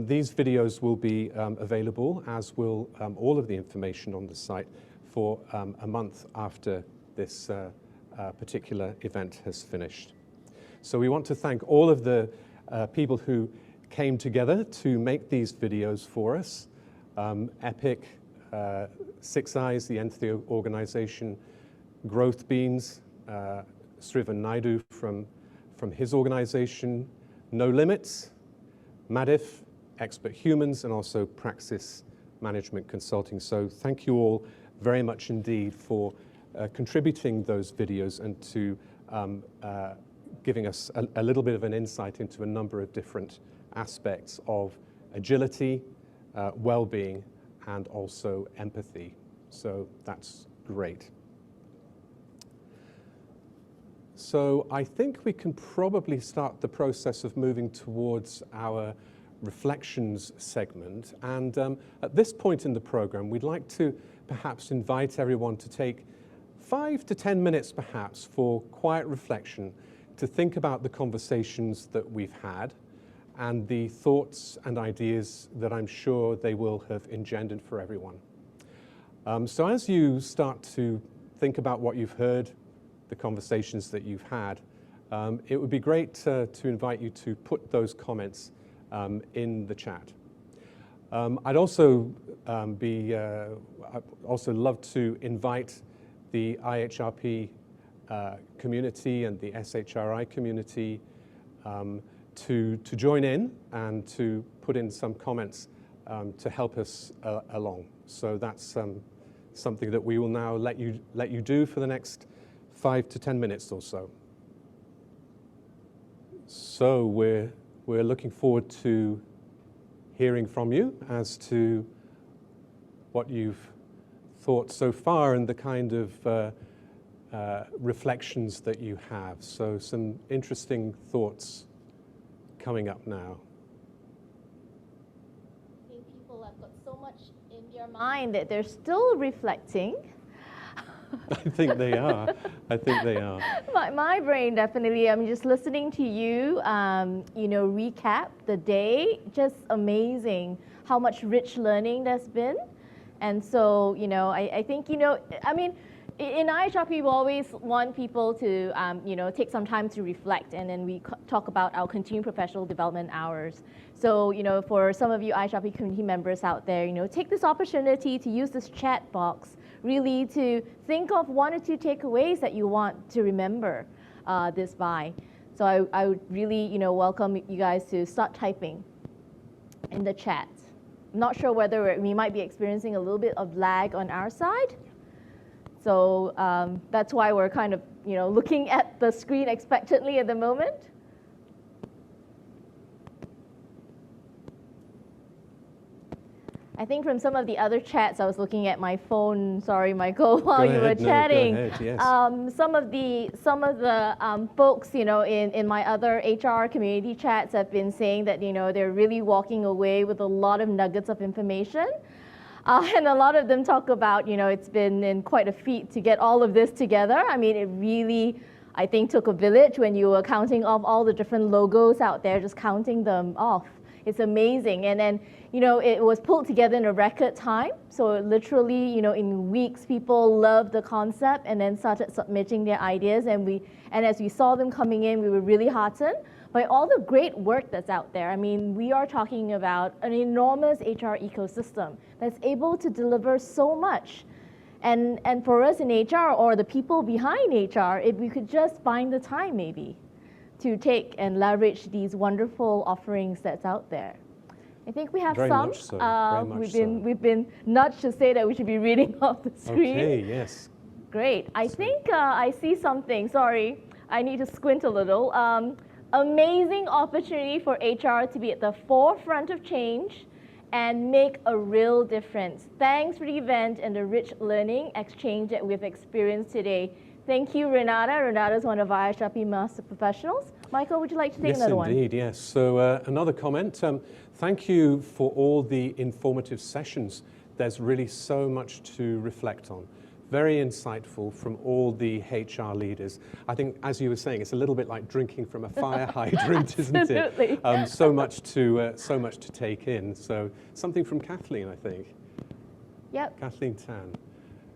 These videos will be available, as will all of the information on the site, for a month after this particular event has finished. So we want to thank all of the people who came together to make these videos for us. Epic, Six Eyes, the Nth organization, Growth Beans, Srivan Naidu from his organization, No Limits, Madif, Expert Humans, and also Praxis Management Consulting. So thank you all very much indeed for contributing those videos and to giving us a little bit of an insight into a number of different aspects of agility, well-being, and also empathy. So that's great. So I think we can probably start the process of moving towards our reflections segment. And at this point in the program, we'd like to perhaps invite everyone to take 5 to 10 minutes perhaps for quiet reflection, to think about the conversations that we've had and the thoughts and ideas that I'm sure they will have engendered for everyone. So as you start to think about what you've heard, the conversations that you've had, it would be great to invite you to put those comments in the chat. I'd also love to invite the IHRP community and the SHRI community to join in and to put in some comments to help us along. So that's something that we will now let you do for the next 5 to 10 minutes or so. So we're looking forward to hearing from you as to what you've thought so far and the kind of reflections that you have. So some interesting thoughts coming up now. I think people have got so much in their mind that they're still reflecting. I think they are. I think they are. My brain definitely. I'm just listening to you, recap the day. Just amazing how much rich learning there's been. And so, I think, in IHRP, we always want people to, take some time to reflect, and then we talk about our continuing professional development hours. So, for some of you IHRP community members out there, take this opportunity to use this chat box, really to think of 1 or 2 takeaways that you want to remember this by. So I would really, welcome you guys to start typing in the chat. I'm not sure whether we might be experiencing a little bit of lag on our side. So that's why we're kind of, looking at the screen expectantly at the moment. I think from some of the other chats, I was looking at my phone. Sorry, Michael, while you were chatting. Go ahead, yes. Some of the folks, in my other HR community chats have been saying that they're really walking away with a lot of nuggets of information, and a lot of them talk about it's been quite a feat to get all of this together. I mean, it really, I think, took a village when you were counting off all the different logos out there, just counting them off. It's amazing. And then, it was pulled together in a record time. So literally, in weeks, people loved the concept and then started submitting their ideas. And as we saw them coming in, we were really heartened by all the great work that's out there. I mean, we are talking about an enormous HR ecosystem that's able to deliver so much. And for us in HR, or the people behind HR, if we could just find the time maybe to take and leverage these wonderful offerings that's out there. I think we have Very some. much so. Very much We've been nudged to say that we should be reading off the screen. Okay, yes. Great. I think I see something. Sorry, I need to squint a little. Amazing opportunity for HR to be at the forefront of change and make a real difference. Thanks for the event and the rich learning exchange that we've experienced today. Thank you, Renata. Renata is one of our IHRP Master Professionals. Michael, would you like to take another one? Yes, indeed, yes. So another comment. Thank you for all the informative sessions. There's really so much to reflect on. Very insightful from all the HR leaders. I think, as you were saying, it's a little bit like drinking from a fire hydrant, isn't it? So much to take in. So something from Kathleen, I think. Yep. Kathleen Tan.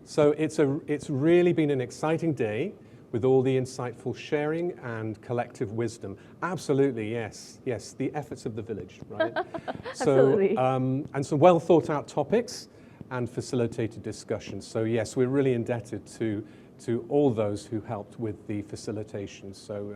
So it's really been an exciting day with all the insightful sharing and collective wisdom. Absolutely, yes, the efforts of the village, right? Absolutely. And some well thought out topics and facilitated discussions. So yes, we're really indebted to all those who helped with the facilitation. So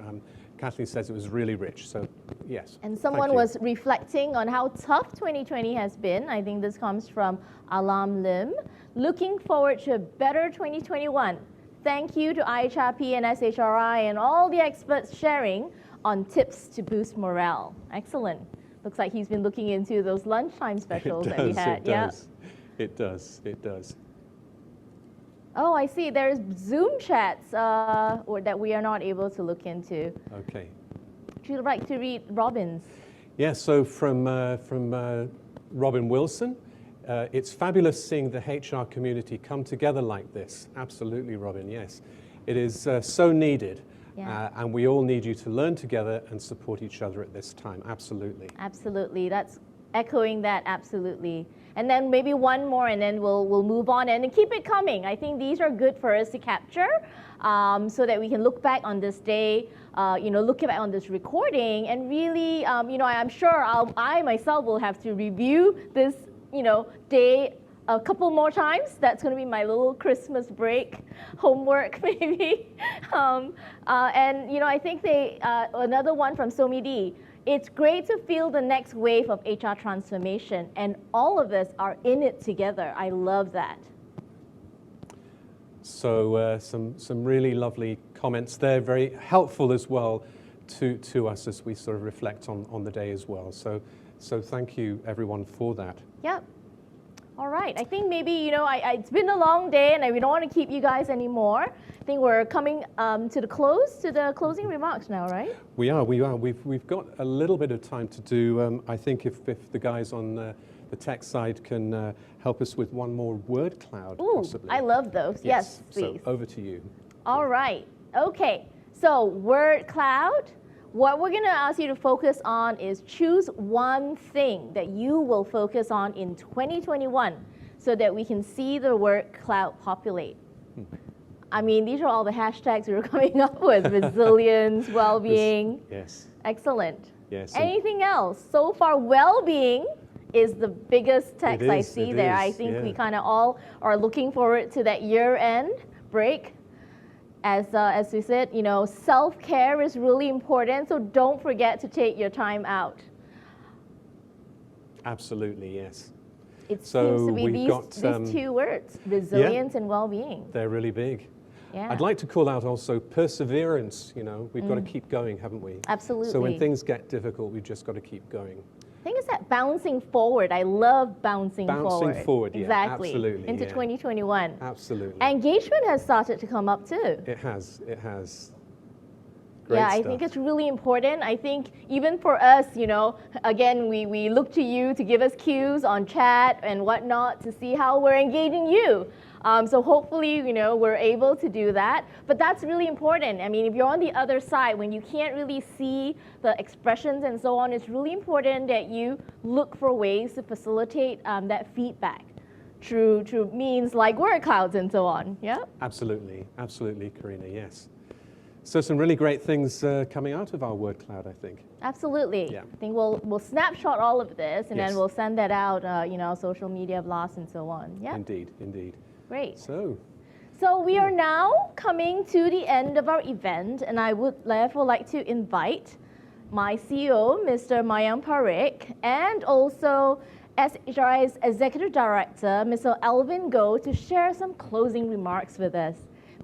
Kathleen says it was really rich, so yes. And someone was reflecting on how tough 2020 has been. I think this comes from Alam Lim. Looking forward to a better 2021. Thank you to IHRP and SHRI and all the experts sharing on tips to boost morale. Excellent. Looks like he's been looking into those lunchtime specials that we had. It does. Oh, I see. There's Zoom chats that we are not able to look into. Okay. Would you like to read Robin's? Yeah, so from Robin Wilson, it's fabulous seeing the HR community come together like this. Absolutely, Robin, yes. It is so needed, and we all need you to learn together and support each other at this time. Absolutely. Absolutely. That's echoing that, absolutely. And then maybe one more, and then we'll move on and keep it coming. I think these are good for us to capture, so that we can look back on this day, look back on this recording, and really, I'm sure I myself will have to review this, day a couple more times. That's going to be my little Christmas break homework, maybe. And I think another one from Somi D. It's great to feel the next wave of HR transformation, and all of us are in it together. I love that. So some really lovely comments there, very helpful as well to us as we sort of reflect on the day as well. So thank you everyone for that. Yep. All right. I think maybe, it's been a long day and we don't want to keep you guys anymore. I think we're coming to the closing remarks now, right? We are. We've got a little bit of time to do. I think if the guys on the tech side can help us with one more word cloud, possibly. I love those. Yes, please. So over to you. All right. Okay. So word cloud. What we're going to ask you to focus on is choose one thing that you will focus on in 2021 so that we can see the word cloud populate. I mean, these are all the hashtags we were coming up with: resilience, well-being. Yes. Excellent. Yes. Anything else? So far, well-being is the biggest text I see it there. is, I think we yeah. kind of all are looking forward to that year-end break. As we said, you know, self-care is really important, so don't forget to take your time out. Absolutely, yes. It So seems to be we've got, these two words, resilience and well-being. They're really big. Yeah. I'd like to call out also perseverance. You know, we've got to keep going, haven't we? Absolutely. So when things get difficult, we've just got to keep going. I think it's that bouncing forward. I love bouncing forward. Bouncing forward, yeah, exactly. absolutely, Into yeah. 2021. Absolutely. Engagement has started to come up too. It has. It has. Great Yeah, I stuff. think it's really important. I think even for us, you know, again, we look to you to give us cues on chat and whatnot to see how we're engaging you. So hopefully, you know, we're able to do that. But that's really important. I mean, if you're on the other side, when you can't really see the expressions and so on, it's really important that you look for ways to facilitate that feedback through means like word clouds and so on. Yeah. Absolutely. Absolutely, Karina. Yes. So some really great things coming out of our word cloud, I think. Absolutely. Yeah. I think we'll snapshot all of this and Yes. then we'll send that out, you know, social media blasts and so on. Yeah. Indeed. Indeed. Great. So we are now coming to the end of our event, and I would therefore like to invite my CEO, Mr. Mayang Parekh, and also SHRI's Executive Director, Mr. Alvin Goh, to share some closing remarks with us.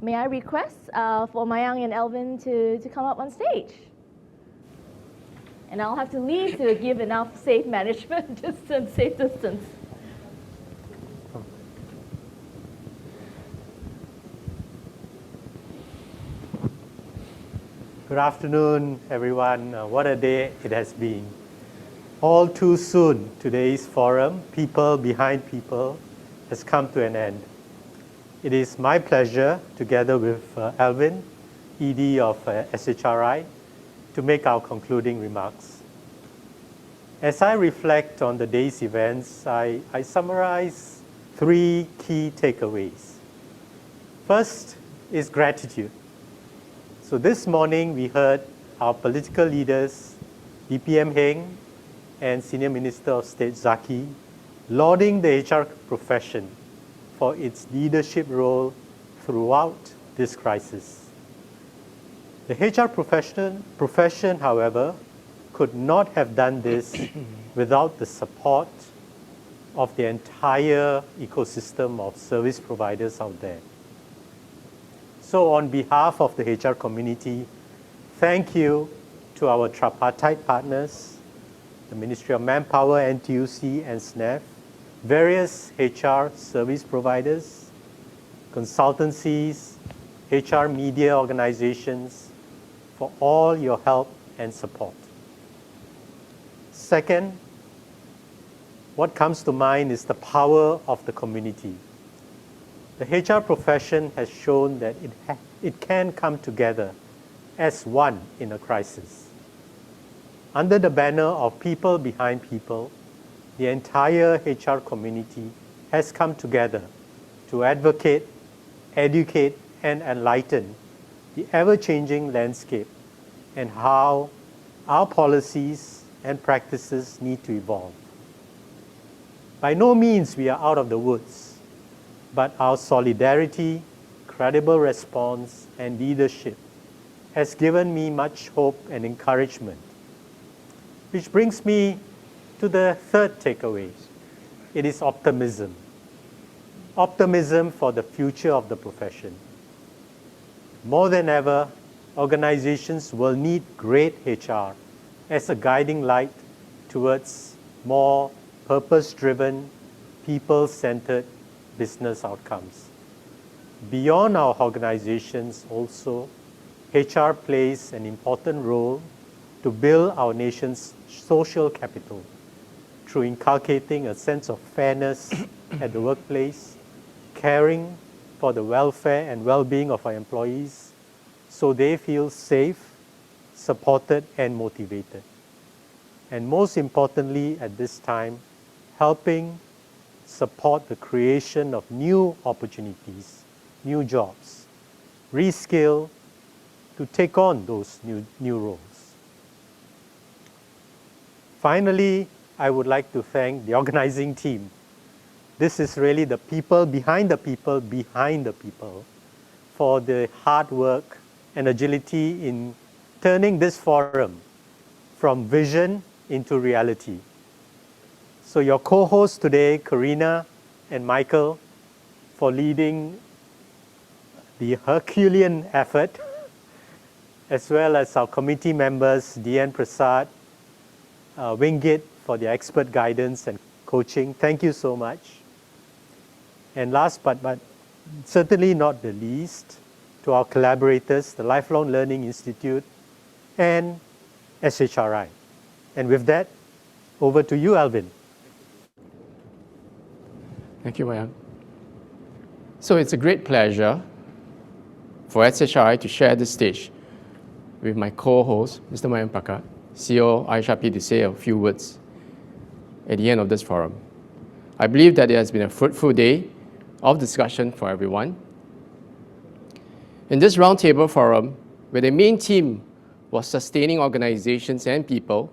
May I request for Mayang and Alvin to come up on stage? And I'll have to leave to give enough safe management distance, safe distance. Good afternoon, everyone. What a day it has been. All too soon, today's forum, People Behind People, has come to an end. It is my pleasure, together with Alvin, ED of SHRI, to make our concluding remarks. As I reflect on the day's events, I summarize 3 key takeaways. First is gratitude. So this morning we heard our political leaders, DPM Heng and Senior Minister of State Zaki, lauding the HR profession for its leadership role throughout this crisis. The HR profession, however, could not have done this without the support of the entire ecosystem of service providers out there. So on behalf of the HR community, thank you to our tripartite partners, the Ministry of Manpower, NTUC, and SNAF, various HR service providers, consultancies, HR media organizations, for all your help and support. Second, what comes to mind is the power of the community. The HR profession has shown that it can come together as one in a crisis. Under the banner of People Behind People, the entire HR community has come together to advocate, educate, and enlighten the ever-changing landscape and how our policies and practices need to evolve. By no means we are out of the woods, but our solidarity, credible response, and leadership has given me much hope and encouragement. Which brings me to the third takeaway. It is optimism. Optimism for the future of the profession. More than ever, organizations will need great HR as a guiding light towards more purpose-driven, people-centered business outcomes. Beyond our organizations also, HR plays an important role to build our nation's social capital through inculcating a sense of fairness at the workplace, caring for the welfare and well-being of our employees so they feel safe, supported, and motivated. And most importantly at this time, helping support the creation of new opportunities, new jobs, reskill to take on those new roles. Finally, I would like to thank the organizing team. This is really the people behind the people behind the people for the hard work and agility in turning this forum from vision into reality. So your co-hosts today, Karina and Michael, for leading the Herculean effort, as well as our committee members, Dian Prasad, Wingit, for their expert guidance and coaching. Thank you so much. And last but certainly not the least, to our collaborators, the Lifelong Learning Institute and SHRI. And with that, over to you, Alvin. Thank you, Mayank. So it's a great pleasure for SHRI to share the stage with my co-host, Mr. Mayank Prakat, CEO IHRP, to say a few words at the end of this forum. I believe that it has been a fruitful day of discussion for everyone. In this roundtable forum, where the main theme was sustaining organizations and people,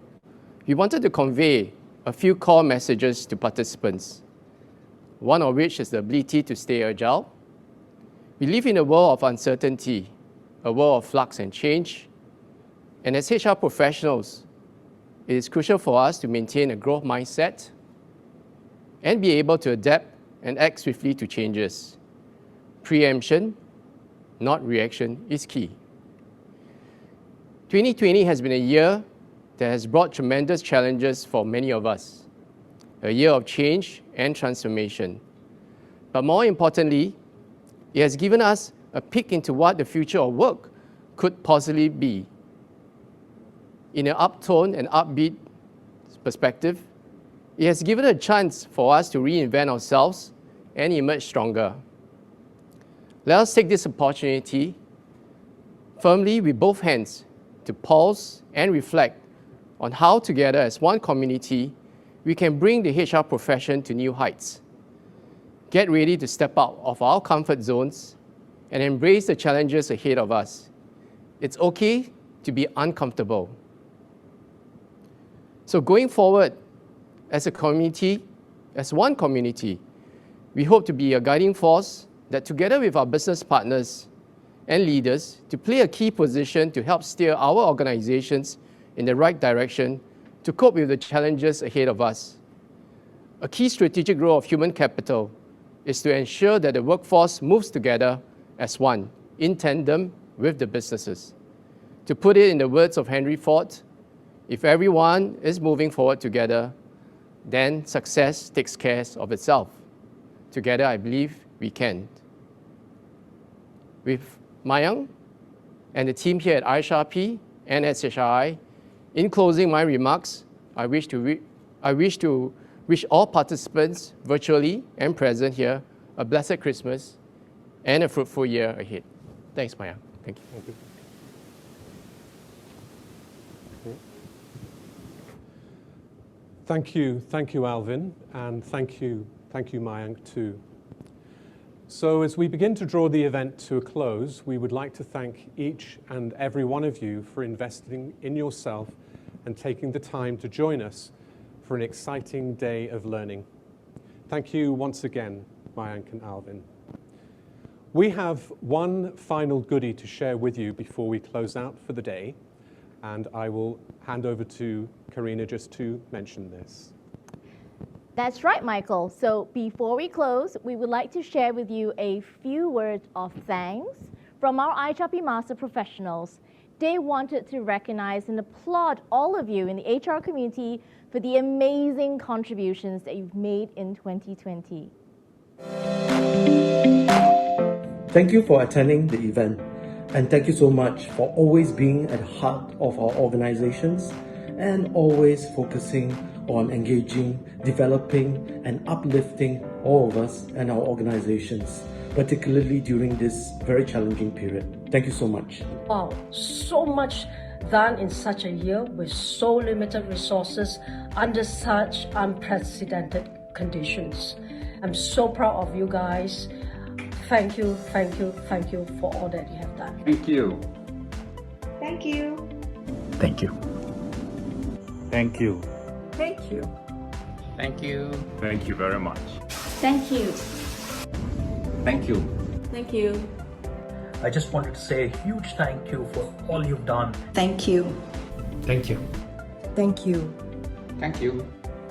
we wanted to convey a few core messages to participants, one of which is the ability to stay agile. We live in a world of uncertainty, a world of flux and change, and as HR professionals, it is crucial for us to maintain a growth mindset and be able to adapt and act swiftly to changes. Preemption, not reaction, is key. 2020 has been a year that has brought tremendous challenges for many of us, a year of change and transformation. But more importantly, it has given us a peek into what the future of work could possibly be. In an uptone and upbeat perspective, it has given a chance for us to reinvent ourselves and emerge stronger. Let us take this opportunity firmly with both hands to pause and reflect on how together as one community we can bring the HR profession to new heights. Get ready to step out of our comfort zones and embrace the challenges ahead of us. It's okay to be uncomfortable. So going forward, as a community, as one community, we hope to be a guiding force that together with our business partners and leaders to play a key position to help steer our organizations in the right direction to cope with the challenges ahead of us. A key strategic role of human capital is to ensure that the workforce moves together as one, in tandem with the businesses. To put it in the words of Henry Ford, if everyone is moving forward together, then success takes care of itself. Together, I believe we can. With Mayank and the team here at IHRP and SHRI, in closing my remarks, I wish to wish all participants virtually and present here a blessed Christmas and a fruitful year ahead. Thanks, Mayank. Thank you. Thank you. Thank you, Alvin, and thank you, Mayank, too. So as we begin to draw the event to a close, we would like to thank each and every one of you for investing in yourself and taking the time to join us for an exciting day of learning. Thank you once again, Mayank and Alvin. We have one final goodie to share with you before we close out for the day, and I will hand over to Karina just to mention this. That's right, Michael. So before we close, we would like to share with you a few words of thanks from our IHRP Master Professionals. They wanted to recognize and applaud all of you in the HR community for the amazing contributions that you've made in 2020. Thank you for attending the event, and thank you so much for always being at the heart of our organizations and always focusing on engaging, developing, and uplifting all of us and our organizations, particularly during this very challenging period. Thank you so much. Wow, so much done in such a year with so limited resources under such unprecedented conditions. I'm so proud of you guys. thank you, thank you, thank you for all that you have done. Thank you. Thank you. Thank you. Thank you. Thank you. Thank you. Thank you very much. Thank you. Thank you. Thank you. I just wanted to say a huge thank you for all you've done. Thank you. Thank you. Thank you. Thank you.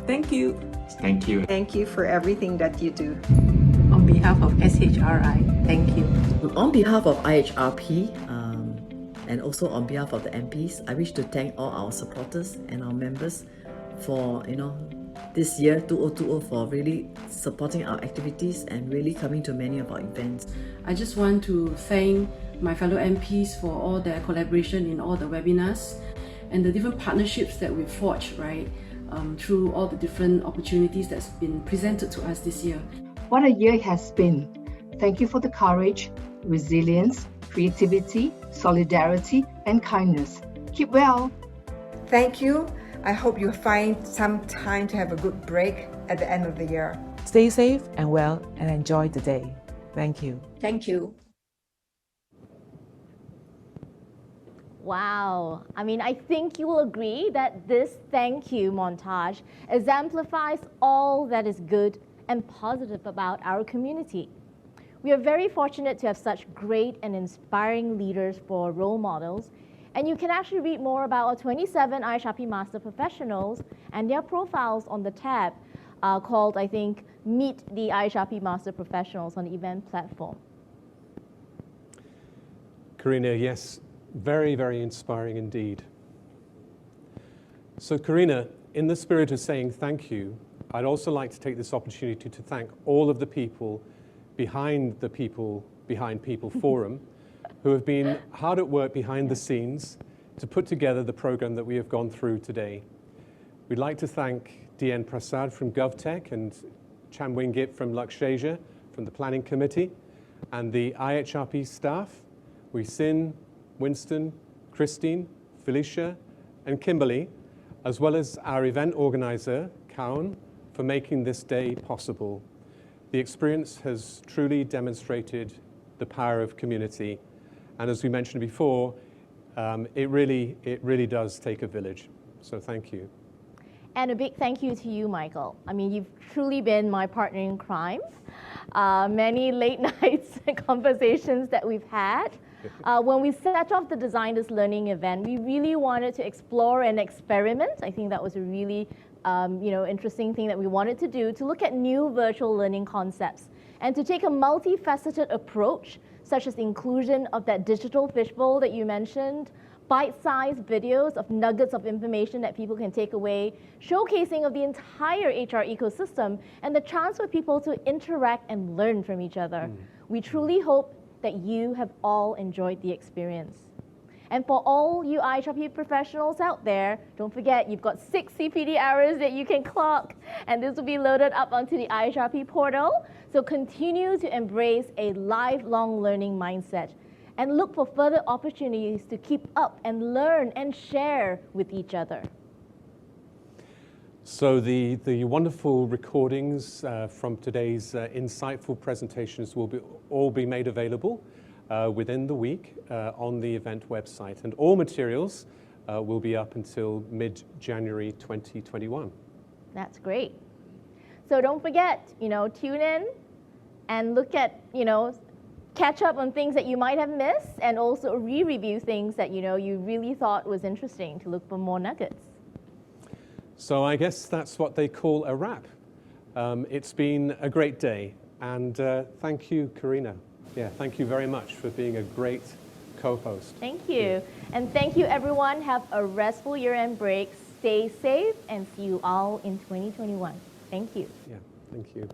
Thank you. Thank you. Thank you for everything that you do. On behalf of SHRI, thank you. On behalf of IHRP, and also on behalf of the MPs, I wish to thank all our supporters and our members for, this year 2020 for really supporting our activities and really coming to many of our events. I just want to thank my fellow MPs for all their collaboration in all the webinars and the different partnerships that we've forged, right, through all the different opportunities that's been presented to us this year. What a year it has been. Thank you for the courage, resilience, creativity, solidarity, and kindness. Keep well. Thank you. I hope you find some time to have a good break at the end of the year. Stay safe and well and enjoy the day. Thank you. Thank you. Wow. I mean, I think you will agree that this thank you montage exemplifies all that is good and positive about our community. We are very fortunate to have such great and inspiring leaders for role models, and you can actually read more about our 27 IHRP Master Professionals and their profiles on the tab called, I think, Meet the IHRP Master Professionals on the event platform. Karina, yes, very, very inspiring indeed. So Karina, in the spirit of saying thank you, I'd also like to take this opportunity to thank all of the people behind People Forum who have been hard at work behind the scenes to put together the program that we have gone through today. We'd like to thank DN Prasad from GovTech and Chan Wingit from Lakshya from the Planning Committee, and the IHRP staff, Wee Sin, Winston, Christine, Felicia, and Kimberly, as well as our event organizer, Kaun, for making this day possible. The experience has truly demonstrated the power of community. And as we mentioned before, it really does take a village. So thank you. And a big thank you to you, Michael. I mean, you've truly been my partner in crime. Many late nights and conversations that we've had. When we set off the Design This Learning event, we really wanted to explore and experiment. I think that was a really interesting thing that we wanted to do, to look at new virtual learning concepts and to take a multifaceted approach, such as inclusion of that digital fishbowl that you mentioned, bite-sized videos of nuggets of information that people can take away, showcasing of the entire HR ecosystem, and the chance for people to interact and learn from each other. We truly hope that you have all enjoyed the experience. And for all you IHRP professionals out there, don't forget you've got 6 CPD hours that you can clock, and this will be loaded up onto the IHRP portal. So continue to embrace a lifelong learning mindset and look for further opportunities to keep up and learn and share with each other. So the wonderful recordings from today's insightful presentations will all be made available within the week on the event website, and all materials will be up until mid-January 2021. That's great. So don't forget, tune in and look at, catch up on things that you might have missed, and also re-review things that you really thought was interesting, to look for more nuggets. So I guess that's what they call a wrap. It's been a great day, and thank you, Karina. Yeah, thank you very much for being a great co-host. Thank you. And thank you, everyone. Have a restful year-end break. Stay safe, and see you all in 2021. Thank you. Yeah, thank you.